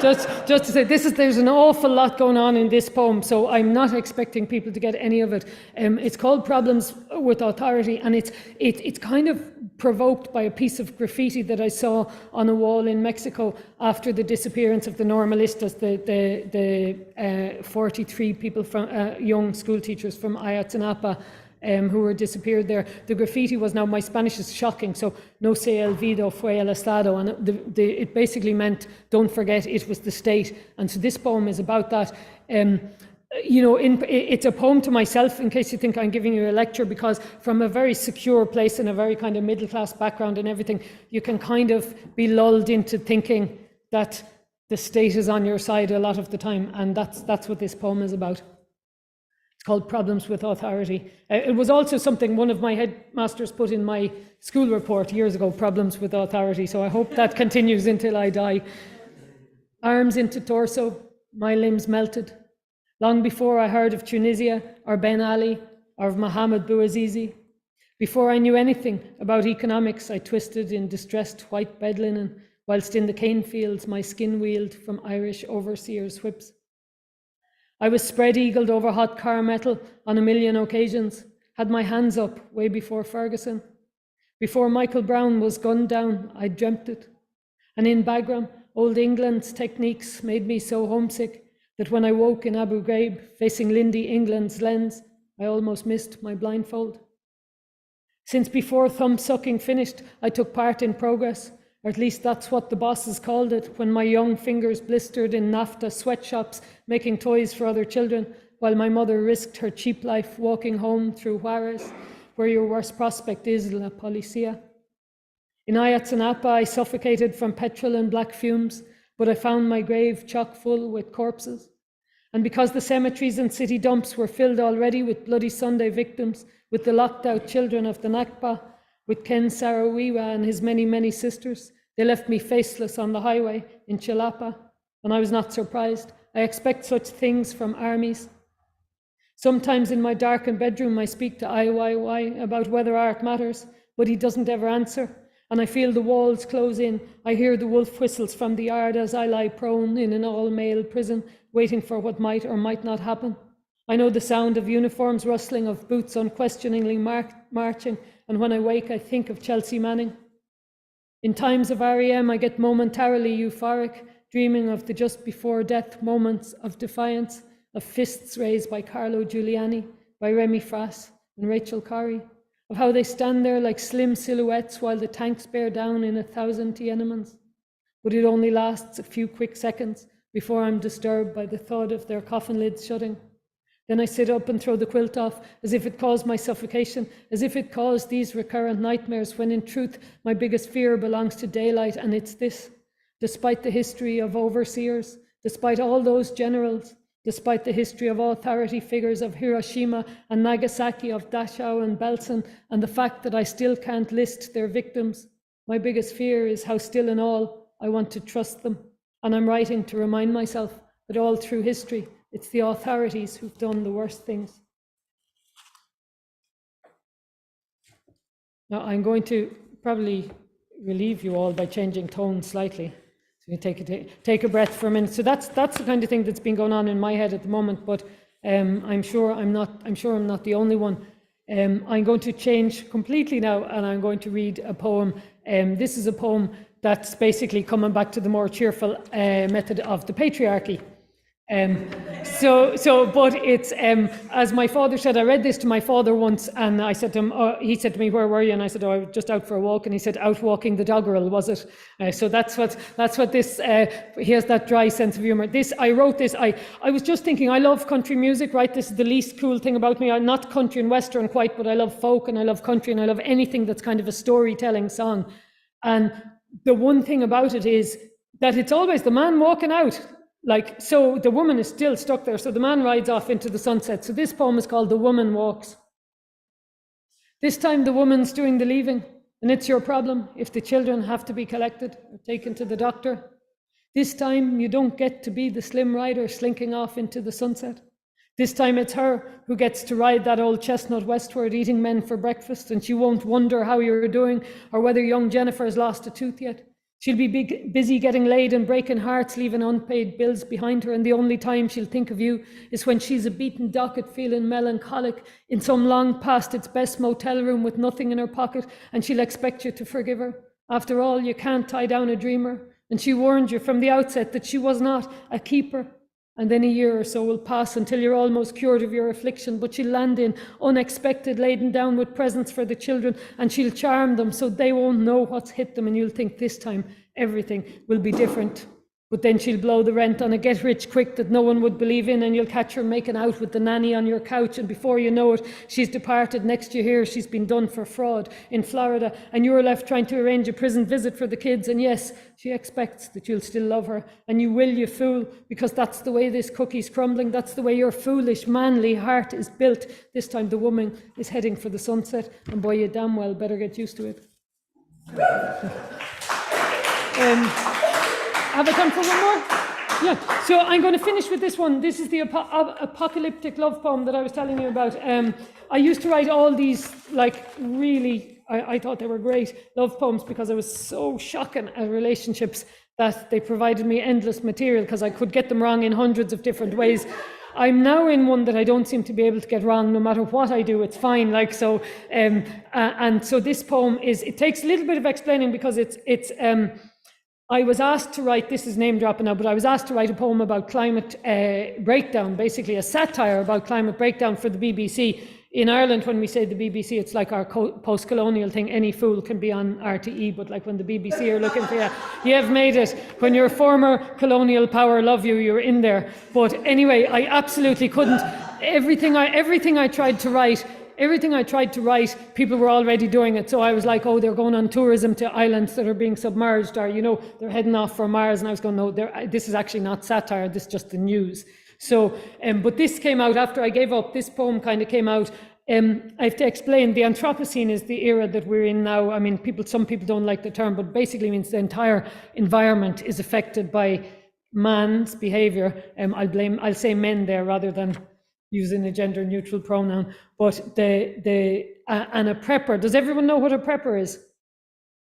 just to say, there's an awful lot going on in this poem, so I'm not expecting people to get any of it. It's called Problems with Authority, and it's kind of provoked by a piece of graffiti that I saw on a wall in Mexico after the disappearance of the Normalistas, the 43 people from young school teachers from Ayotzinapa, who were disappeared there. The graffiti was, now my Spanish is shocking, so no sé olvido fue el Estado, and it basically meant don't forget it was the state. And so this poem is about that. You know, it's a poem to myself, in case you think I'm giving you a lecture, because from a very secure place and a very kind of middle class background and everything, you can kind of be lulled into thinking that the state is on your side a lot of the time, and that's what this poem is about. It's called Problems with Authority. It was also something one of my headmasters put in my school report years ago, Problems with Authority, so I hope that continues until I die. Arms into torso, my limbs melted. Long before I heard of Tunisia, or Ben Ali, or of Mohammed Bouazizi, before I knew anything about economics, I twisted in distressed white bed linen, whilst in the cane fields my skin wheeled from Irish overseers' whips. I was spread-eagled over hot car metal on a million occasions, had my hands up way before Ferguson. Before Michael Brown was gunned down, I dreamt it. And in Bagram, old England's techniques made me so homesick that when I woke in Abu Ghraib, facing Lindy England's lens, I almost missed my blindfold. Since before thumb-sucking finished, I took part in progress, or at least that's what the bosses called it, when my young fingers blistered in NAFTA sweatshops, making toys for other children, while my mother risked her cheap life walking home through Juarez, where your worst prospect is La Policia. In Ayotzinapa, I suffocated from petrol and black fumes, but I found my grave chock full with corpses. And because the cemeteries and city dumps were filled already with Bloody Sunday victims, with the locked out children of the Nakba, with Ken Saro-Wiwa and his many, many sisters, they left me faceless on the highway in Chilapa, and I was not surprised. I expect such things from armies. Sometimes in my darkened bedroom, I speak to IYY about whether art matters, but he doesn't ever answer. And I feel the walls close in. I hear the wolf whistles from the yard as I lie prone in an all-male prison, waiting for what might or might not happen. I know the sound of uniforms rustling, of boots unquestioningly marching, and when I wake, I think of Chelsea Manning. In times of REM, I get momentarily euphoric, dreaming of the just before death moments of defiance, of fists raised by Carlo Giuliani, by Remy Frass and Rachel Corrie, of how they stand there like slim silhouettes while the tanks bear down in 1,000 Tiananmens. But it only lasts a few quick seconds before I'm disturbed by the thud of their coffin lids shutting. Then I sit up and throw the quilt off, as if it caused my suffocation, as if it caused these recurrent nightmares, when in truth my biggest fear belongs to daylight, and it's this. Despite the history of overseers, despite all those generals, despite the history of authority figures of Hiroshima and Nagasaki, of Dachau and Belsen, and the fact that I still can't list their victims, my biggest fear is how still in all I want to trust them. And I'm writing to remind myself that all through history, it's the authorities who've done the worst things. Now, I'm going to probably relieve you all by changing tone slightly. So you take a breath for a minute. So that's the kind of thing that's been going on in my head at the moment. But I'm sure I'm not the only one. I'm going to change completely now, and I'm going to read a poem. This is a poem that's basically coming back to the more cheerful method of the patriarchy. But it's, as my father said, I read this to my father once, and I said to him, he said to me, where were you? And I said, I was just out for a walk. And he said, out walking the doggerel, was it? So that's what this, he has that dry sense of humor. I wrote this, I was just thinking, I love country music, right? This is the least cool thing about me. I'm not country and western quite, but I love folk and I love country and I love anything that's kind of a storytelling song. And the one thing about it is that it's always the man walking out. Like, so the woman is still stuck there. So the man rides off into the sunset. So this poem is called The Woman Walks. This time the woman's doing the leaving, and it's your problem if the children have to be collected or taken to the doctor. This time you don't get to be the slim rider slinking off into the sunset. This time it's her who gets to ride that old chestnut westward, eating men for breakfast, and she won't wonder how you're doing or whether young Jennifer has lost a tooth yet. She'll be busy getting laid and breaking hearts, leaving unpaid bills behind her, and the only time she'll think of you is when she's a beaten docket, feeling melancholic in some long past its best motel room with nothing in her pocket, and she'll expect you to forgive her. After all, you can't tie down a dreamer, and she warned you from the outset that she was not a keeper. And then a year or so will pass until you're almost cured of your affliction, but she'll land in unexpected, laden down with presents for the children, and she'll charm them so they won't know what's hit them, and you'll think this time everything will be different. But then she'll blow the rent on a get-rich-quick that no one would believe in, and you'll catch her making out with the nanny on your couch, and before you know it, she's departed. Next you hear she's been done for fraud in Florida, and you're left trying to arrange a prison visit for the kids, and yes, she expects that you'll still love her, and you will, you fool, because that's the way this cookie's crumbling, that's the way your foolish, manly heart is built. This time the woman is heading for the sunset, and boy, you damn well better get used to it. Have I time for one more? Yeah, so I'm going to finish with this one. This is the apocalyptic love poem that I was telling you about. I used to write all these, like, really, I thought they were great love poems because I was so shocking at relationships that they provided me endless material because I could get them wrong in hundreds of different ways. I'm now in one that I don't seem to be able to get wrong no matter what I do, it's fine. Like, so, and so this poem it takes a little bit of explaining because I was asked to write, this is name dropping now, but I was asked to write a poem about climate breakdown, basically a satire about climate breakdown for the BBC. In Ireland, when we say the BBC, it's like our post-colonial thing. Any fool can be on RTE, but like when the BBC are looking for you, you have made it. When your former colonial power love you, you're in there. But anyway, I absolutely couldn't. Everything I tried to write, people were already doing it. So I was like, oh, they're going on tourism to islands that are being submerged, or, you know, they're heading off for Mars. And I was going, no, this is actually not satire, this is just the news. So, but this came out after I gave up. This poem kind of came out. I have to explain, the Anthropocene is the era that we're in now. I mean, some people don't like the term, but basically means the entire environment is affected by man's behavior. I'll say men there rather than using a gender neutral pronoun. But and a prepper, does everyone know what a prepper is?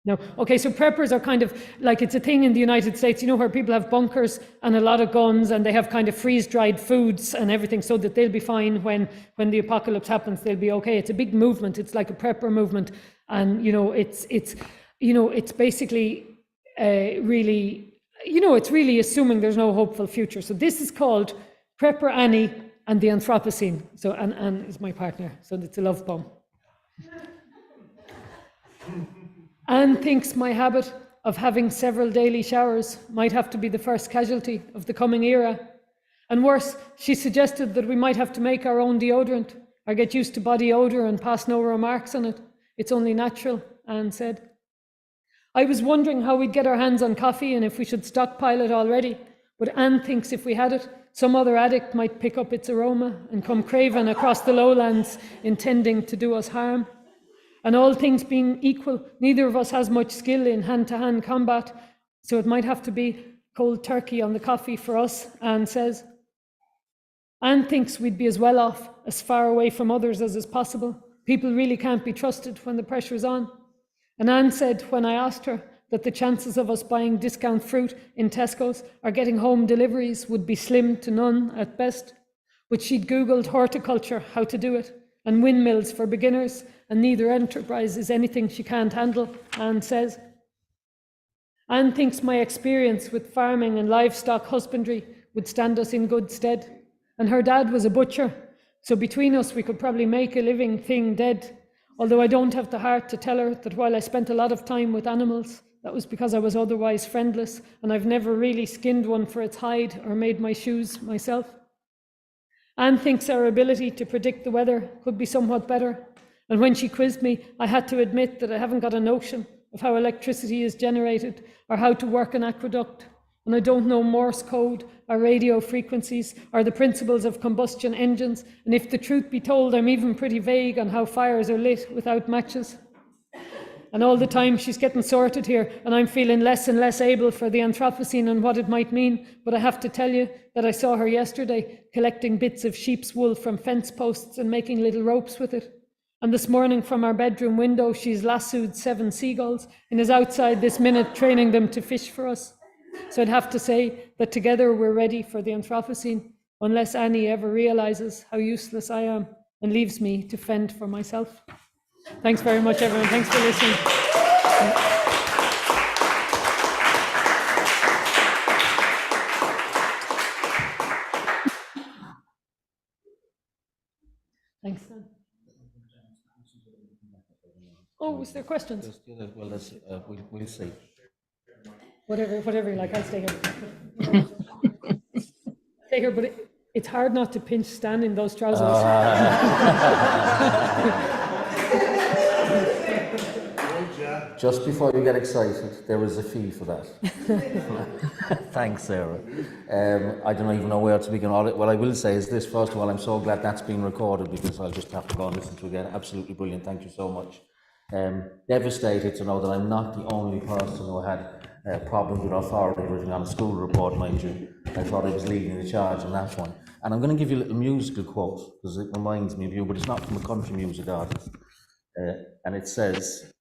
No. Okay, so preppers are kind of like, it's a thing in the United States, you know, where people have bunkers and a lot of guns and they have kind of freeze-dried foods and everything so that they'll be fine when the apocalypse happens, they'll be okay. It's a big movement. It's like a prepper movement. And, you know, it's basically really, you know, it's really assuming there's no hopeful future. So this is called Prepper Annie and the Anthropocene. So Anne is my partner. So it's a love poem. Anne thinks my habit of having several daily showers might have to be the first casualty of the coming era. And worse, she suggested that we might have to make our own deodorant or get used to body odor and pass no remarks on it. It's only natural, Anne said. I was wondering how we'd get our hands on coffee and if we should stockpile it already. But Anne thinks if we had it, some other addict might pick up its aroma and come craving across the lowlands, intending to do us harm. And all things being equal, neither of us has much skill in hand-to-hand combat, so it might have to be cold turkey on the coffee for us, Anne says. Anne thinks we'd be as well off, as far away from others as is possible. People really can't be trusted when the pressure's on. And Anne said, when I asked her, that the chances of us buying discount fruit in Tesco's or getting home deliveries would be slim to none at best. But she'd Googled horticulture, how to do it, and windmills for beginners, and neither enterprise is anything she can't handle, Anne says. Anne thinks my experience with farming and livestock husbandry would stand us in good stead. and her dad was a butcher. So between us, we could probably make a living thing dead. Although I don't have the heart to tell her that while I spent a lot of time with animals, that was because I was otherwise friendless, and I've never really skinned one for its hide or made my shoes myself. Anne thinks our ability to predict the weather could be somewhat better. And when she quizzed me, I had to admit that I haven't got a notion of how electricity is generated or how to work an aqueduct. And I don't know Morse code or radio frequencies or the principles of combustion engines. And if the truth be told, I'm even pretty vague on how fires are lit without matches. And all the time she's getting sorted here, and I'm feeling less and less able for the Anthropocene and what it might mean. But I have to tell you that I saw her yesterday collecting bits of sheep's wool from fence posts and making little ropes with it. And this morning from our bedroom window, she's lassoed 7 seagulls and is outside this minute training them to fish for us. So I'd have to say that together we're ready for the Anthropocene, unless Annie ever realizes how useless I am and leaves me to fend for myself. Thanks very much, everyone. Thanks for listening. Thanks, Dan. Oh, was there questions? Well, we'll see. Whatever you like, I'll stay here. Stay here, but it's hard not to pinch Stan in those trousers. Just before you get excited, there is a fee for that. Thanks, Sarah. I don't even know where to begin. What I will say is this. First of all, I'm so glad that's being recorded, because I'll just have to go and listen to it again. Absolutely brilliant. Thank you so much. Devastated to know that I'm not the only person who had problems with authority written on a school report, mind you. I thought I was leading the charge on that one. And I'm going to give you a little musical quote, because it reminds me of you, but it's not from a country music artist. And it says,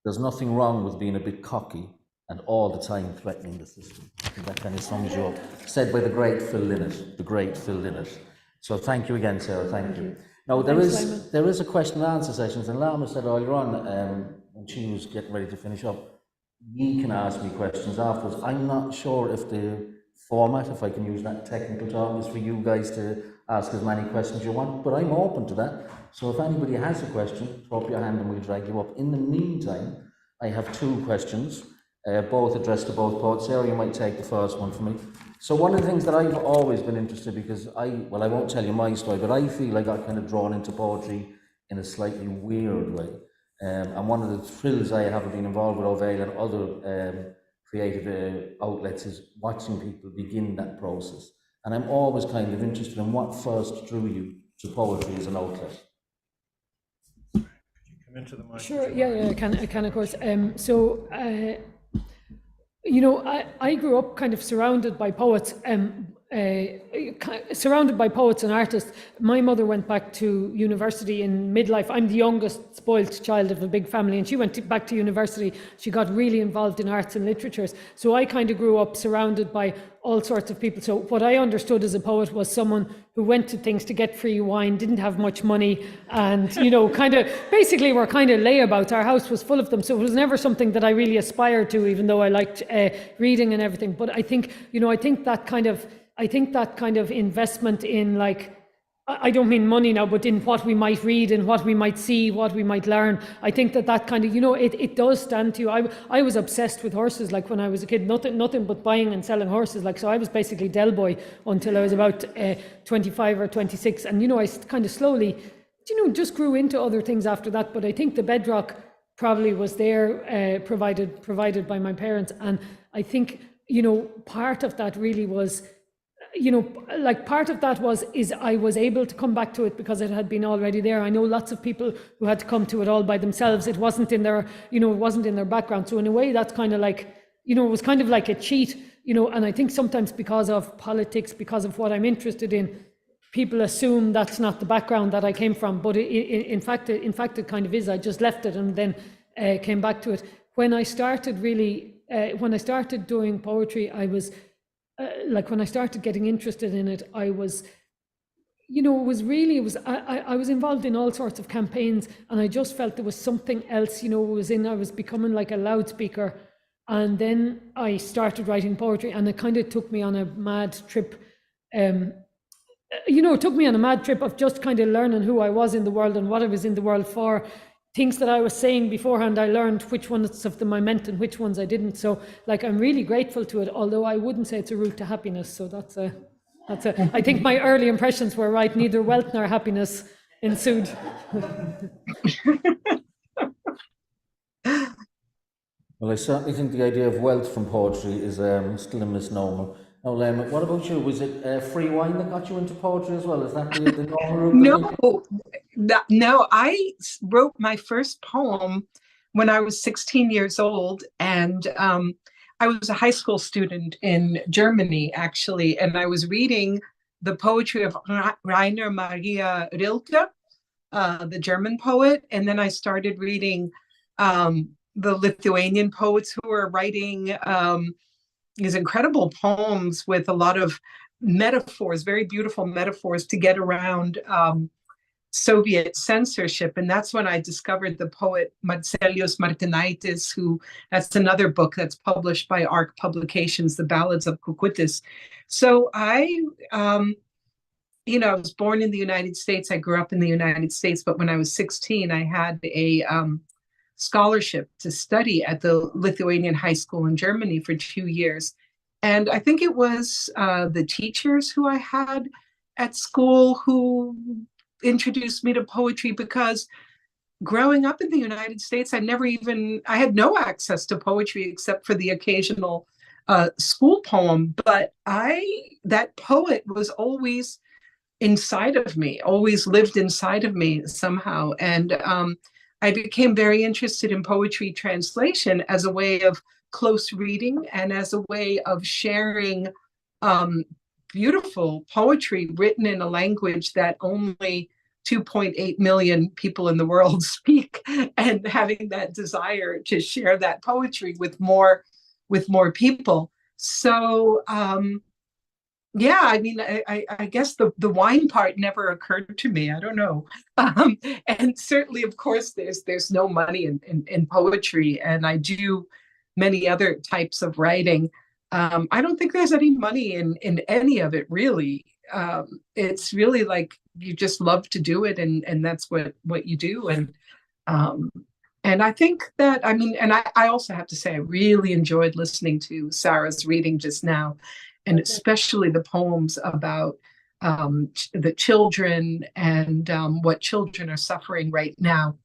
"There's nothing wrong with being a bit cocky and all the time threatening the system." I think that kind of sums you up. Said by the great Phil Lynott, the great Phil Lynott. So thank you again, Sarah, thank you. Now, there is a question and answer session, and Laima said earlier on, when she was getting ready to finish up, you can ask me questions afterwards. I'm not sure if the format, if I can use that technical term, is for you guys to ask as many questions you want, but I'm open to that. So if anybody has a question, throw up your hand and we'll drag you up. In the meantime, I have 2 questions, both addressed to both poets. Sarah, you might take the first one for me. So one of the things that I've always been interested, because I won't tell you my story, but I feel I got kind of drawn into poetry in a slightly weird way. And one of the thrills I have been involved with Ovale and other creative outlets is watching people begin that process. And I'm always kind of interested in what first drew you to poetry as an outlet. Come into the mic. Sure, yeah, I can, of course. You know, I grew up kind of surrounded by poets, surrounded by poets and artists. My mother went back to university in midlife. I'm the youngest spoilt child of a big family, and she went back to university. She got really involved in arts and literatures. So I kind of grew up surrounded by all sorts of people. So what I understood as a poet was someone who went to things to get free wine, didn't have much money, and, you know, kind of basically were kind of layabouts. Our house was full of them. So it was never something that I really aspired to, even though I liked reading and everything. But I think, you know, I think that kind of investment in, like, I don't mean money now, but in what we might read and what we might see, what we might learn. I think that kind of, you know, it does stand to you. I was obsessed with horses, like when I was a kid, nothing but buying and selling horses. Like, so I was basically Del Boy until I was about 25 or 26. And, you know, I kind of slowly, you know, just grew into other things after that. But I think the bedrock probably was there, provided by my parents. And I think, you know, part of that really was, you know, like part of that is I was able to come back to it because it had been already there. I know lots of people who had to come to it all by themselves. It wasn't in their, you know, it wasn't in their background. So in a way, that's kind of like, you know, it was kind of like a cheat, you know. And I think sometimes because of politics, because of what I'm interested in, people assume that's not the background that I came from. But in fact, it kind of is. I just left it and then came back to it. When I started doing poetry, I was, like when I started getting interested in it, I was, you know, I was involved in all sorts of campaigns, and I just felt there was something else, you know, I was becoming like a loudspeaker. And then I started writing poetry, and it kind of took me on a mad trip you know, it took me on a mad trip of just kind of learning who I was in the world and what I was in the world for. Things that I was saying beforehand, I learned which ones of them I meant and which ones I didn't. So, like, I'm really grateful to it, although I wouldn't say it's a route to happiness. So I think my early impressions were right. Neither wealth nor happiness ensued. Well, I certainly think the idea of wealth from poetry is still a misnomer. Now, Laima, what about you? Was it free wine that got you into poetry as well? Is that the normal route? No, I wrote my first poem when I was 16 years old, and I was a high school student in Germany, actually, and I was reading the poetry of Rainer Maria Rilke, the German poet, and then I started reading the Lithuanian poets who were writing these incredible poems with a lot of metaphors, very beautiful metaphors to get around Soviet censorship. And that's when I discovered the poet Marcelius Martinaitis, that's another book that's published by ARC Publications, The Ballads of Kukutis. So I was born in the United States. I grew up in the United States, but when I was 16, I had a scholarship to study at the Lithuanian high school in Germany for 2 years. And I think it was the teachers who I had at school who introduced me to poetry, because growing up in the United States, I had no access to poetry except for the occasional school poem. But that poet was always inside of me, always lived inside of me somehow. And I became very interested in poetry translation as a way of close reading and as a way of sharing beautiful poetry written in a language that only 2.8 million people in the world speak, and having that desire to share that poetry with more people. So yeah, I mean, I guess the wine part never occurred to me. I don't know. And certainly, of course, there's no money in poetry, and I do many other types of writing. I don't think there's any money in any of it, really. It's really like you just love to do it, and that's what you do. And I think that, I mean, and I also have to say, I really enjoyed listening to Sarah's reading just now, and especially the poems about the children and what children are suffering right now.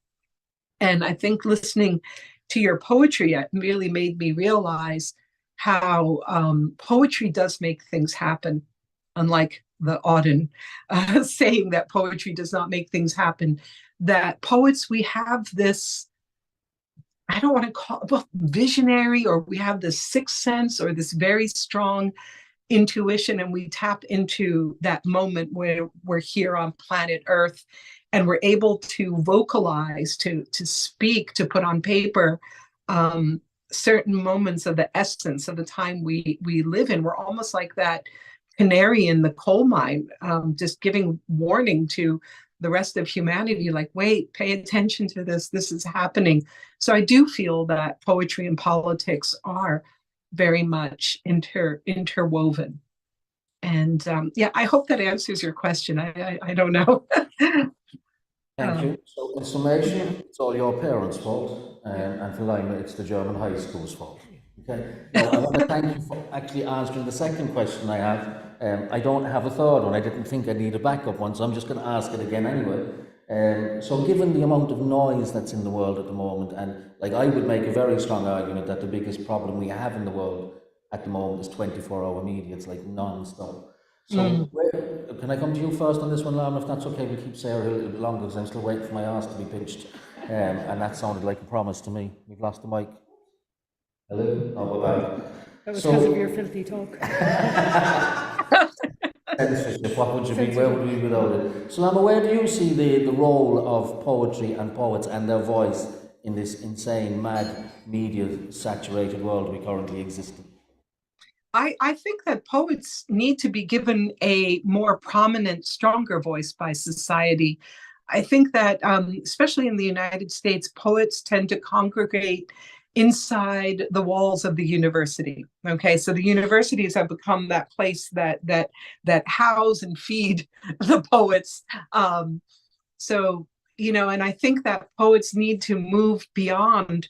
And I think listening to your poetry really made me realize how poetry does make things happen, unlike the Auden saying that poetry does not make things happen. That poets, we have this, I don't want to call it visionary, or we have this sixth sense, or this very strong intuition, and we tap into that moment where we're here on planet Earth, and we're able to vocalize, to speak, to put on paper certain moments of the essence of the time we live in. We're almost like that canary in the coal mine, just giving warning to the rest of humanity, like, wait, pay attention to this. This is happening. So I do feel that poetry and politics are very much interwoven. And yeah, I hope that answers your question. I don't know. Thank you. So in summation, it's all your parents' fault, and for Laima, it's the German high school's fault. Okay. Now, I want to thank you for actually answering the second question I have. I don't have a third one. I didn't think I'd need a backup one, so I'm just going to ask it again anyway. So given the amount of noise that's in the world at the moment, and like I would make a very strong argument that the biggest problem we have in the world at the moment is 24-hour media. It's like non-stop. So can I come to you first on this one, Laima, if that's okay? We'll keep Sarah a little bit longer because I'm still waiting for my arse to be pinched. And that sounded like a promise to me. We've lost the mic. Hello? Oh, we're back. That was because of your filthy talk. Censorship, what would you be? Where would we be without it? So, Laima, where do you see the role of poetry and poets and their voice in this insane, mad, media-saturated world we currently exist in? I think that poets need to be given a more prominent, stronger voice by society. I think that, especially in the United States, poets tend to congregate inside the walls of the university. Okay, so the universities have become that place that house and feed the poets. So, and I think that poets need to move beyond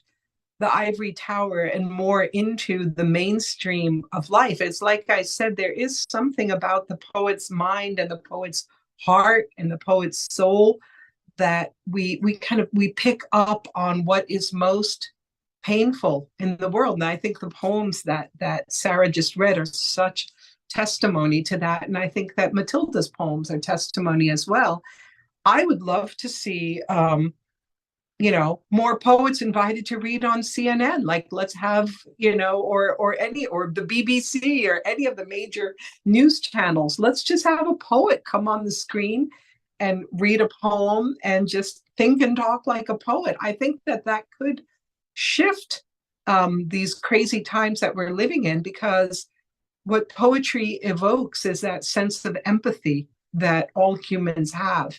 the ivory tower and more into the mainstream of life. It's like I said, there is something about the poet's mind and the poet's heart and the poet's soul that we pick up on what is most painful in the world. And I think the poems that Sarah just read are such testimony to that. And I think that Matilda's poems are testimony as well. I would love to see more poets invited to read on CNN. Like, let's have, or the BBC or any of the major news channels. Let's just have a poet come on the screen and read a poem and just think and talk like a poet. I think that could shift these crazy times that we're living in, because what poetry evokes is that sense of empathy that all humans have.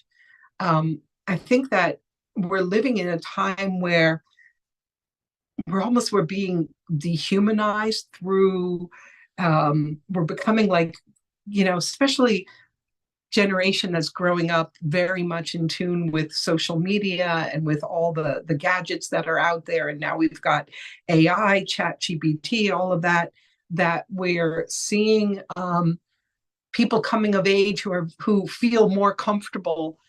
I think that we're living in a time where we're being dehumanized through, we're becoming like, especially generation that's growing up very much in tune with social media and with all the gadgets that are out there. And now we've got AI, ChatGPT, all of that we're seeing people coming of age who feel more comfortable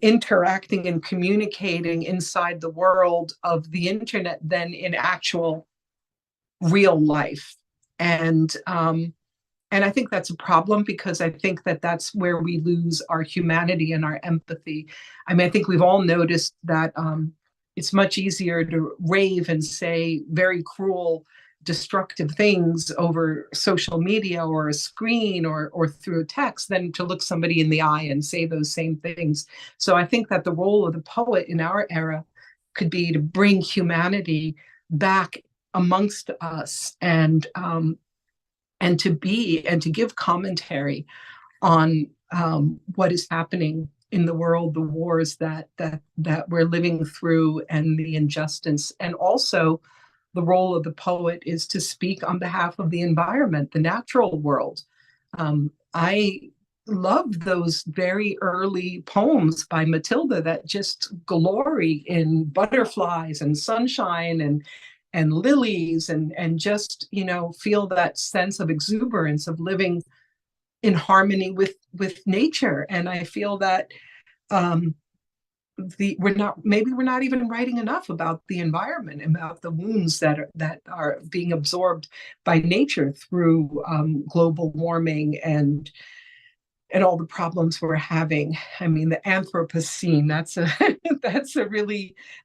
interacting and communicating inside the world of the internet than in actual real life. And I think that's a problem, because I think that that's where we lose our humanity and our empathy. I mean, I think we've all noticed that it's much easier to rave and say very cruel, destructive things over social media or a screen or through a text than to look somebody in the eye and say those same things. So I think that the role of the poet in our era could be to bring humanity back amongst us and to give commentary on what is happening in the world, the wars that we're living through, and the injustice. And also the role of the poet is to speak on behalf of the environment, the natural world. I love those very early poems by Matilda that just glory in butterflies and sunshine and lilies and just, feel that sense of exuberance of living in harmony with nature. And I feel that we're not even writing enough about the environment, about the wounds that are being absorbed by nature through global warming and all the problems we're having. I mean, the Anthropocene,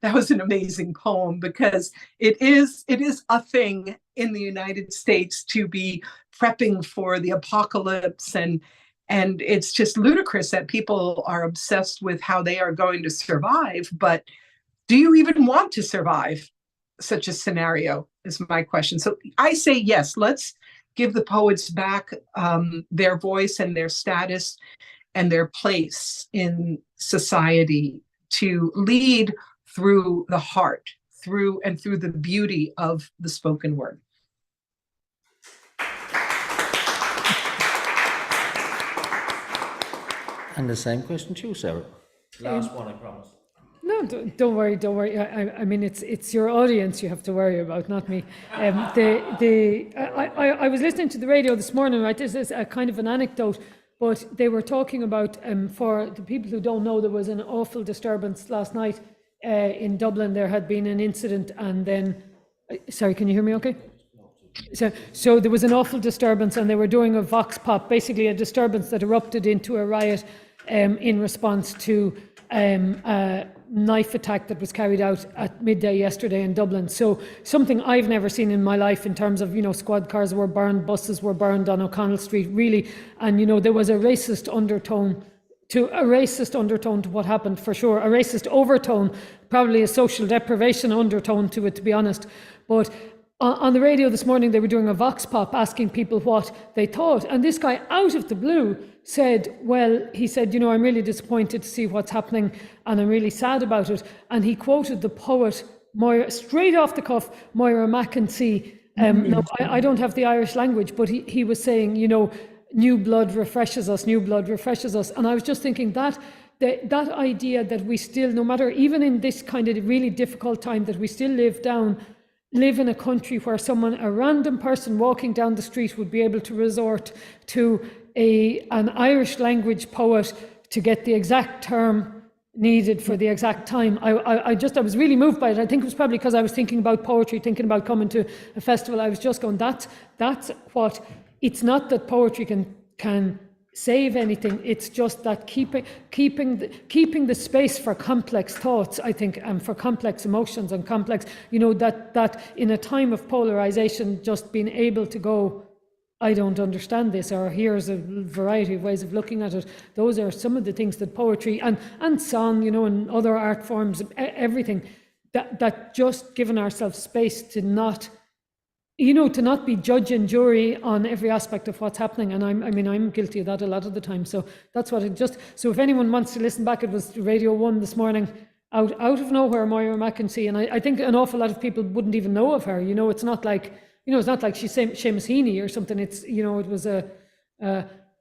that was an amazing poem, because it is a thing in the United States to be prepping for the apocalypse, and it's just ludicrous that people are obsessed with how they are going to survive. But do you even want to survive such a scenario, is my question. So I say yes, let's give the poets back their voice and their status and their place in society to lead through the heart, through the beauty of the spoken word. And the same question to you, Sarah. Last one, I promise. No, don't worry. I mean, it's your audience you have to worry about, not me. I was listening to the radio this morning, right? This is a kind of an anecdote, but they were talking about, for the people who don't know, there was an awful disturbance last night in Dublin. There had been an incident, and then, sorry, can you hear me okay? So there was an awful disturbance, and they were doing a vox pop, basically a disturbance that erupted into a riot in response to a knife attack that was carried out at midday yesterday in Dublin. So something I've never seen in my life, in terms of, squad cars were burned, buses were burned on O'Connell Street, really. And, there was a racist undertone to what happened, for sure. A racist overtone, probably a social deprivation undertone to it, to be honest. But on the radio this morning, they were doing a vox pop asking people what they thought. And this guy, out of the blue, said, I'm really disappointed to see what's happening, and I'm really sad about it. And he quoted the poet Moira, straight off the cuff, Moira McEntee. No, I don't have the Irish language, but he was saying, you know, new blood refreshes us, new blood refreshes us. And I was just thinking that idea that we still, no matter, even in this kind of really difficult time, that we still live in a country where a random person walking down the street would be able to resort to an Irish language poet to get the exact term needed for the exact time. I was really moved by it. I think it was probably because I was thinking about poetry, thinking about coming to a festival. I was just going, that's what, it's not that poetry can save anything. It's just that keeping the space for complex thoughts, I think, and for complex emotions and complex, you know, that in a time of polarization, just being able to go, I don't understand this, or here's a variety of ways of looking at it. Those are some of the things that poetry and song, you know, and other art forms, everything, that just giving ourselves space to not be judge and jury on every aspect of what's happening. And I'm guilty of that a lot of the time. So that's what so if anyone wants to listen back, it was Radio 1 this morning, out of nowhere, Moira McEntee. And I think an awful lot of people wouldn't even know of her. You know, it's not like, it's not like she's Seamus Heaney or something. It's, you know, it was a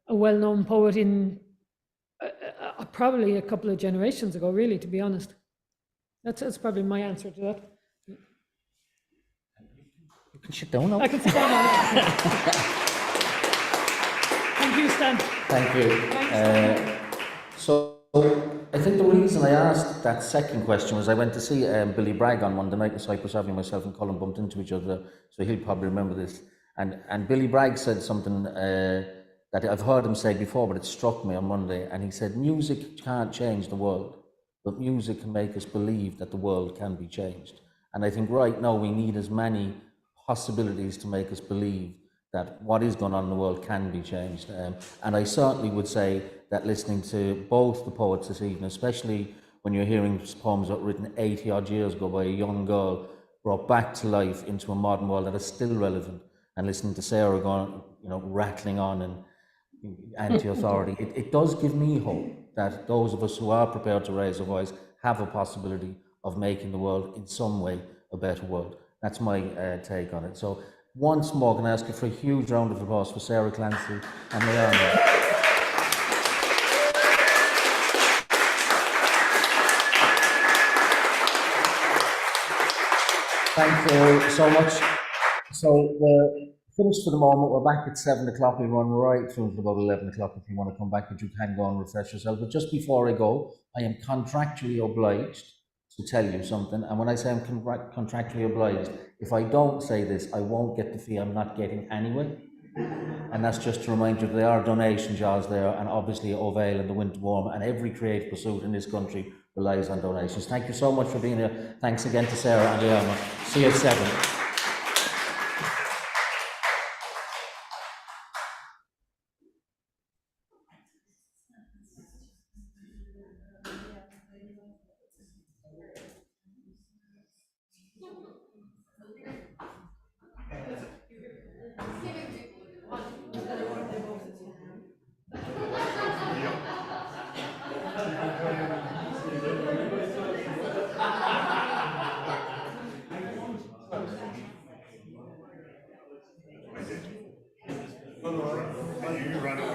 well-known poet in probably a couple of generations ago, really, to be honest. That's probably my answer to that. You can sit down now. I can sit down now. Thank you, Stan. Thank you. So I think the reason I asked that second question was I went to see Billy Bragg on Monday night in Cyprus Avenue. Myself and Colin bumped into each other, so he'll probably remember this. And Billy Bragg said something that I've heard him say before, but it struck me on Monday. And he said, music can't change the world, but music can make us believe that the world can be changed. And I think right now we need as many possibilities to make us believe that what is going on in the world can be changed. And I certainly would say that listening to both the poets this evening, especially when you're hearing poems that were written 80 odd years ago by a young girl, brought back to life into a modern world that is still relevant, and listening to Sarah going, you know, rattling on and anti-authority, it does give me hope that those of us who are prepared to raise a voice have a possibility of making the world in some way a better world. That's my take on it. So once more, can I ask you for a huge round of applause for Sarah Clancy and Laima. Thank you so much. So we're finished for the moment. We're back at 7 o'clock. We run right through to about 11 o'clock if you want to come back, but you can go and refresh yourself. But just before I go, I am contractually obliged to tell you something. And when I say I'm contractually obliged, if I don't say this, I won't get the fee I'm not getting anyway. And that's just to remind you that there are donation jars there, and obviously Ovail and the Winter Warm and every creative pursuit in this country relies on donations. Thank you so much for being here. Thanks again to Sarah and Laima. See you at 7. You run it.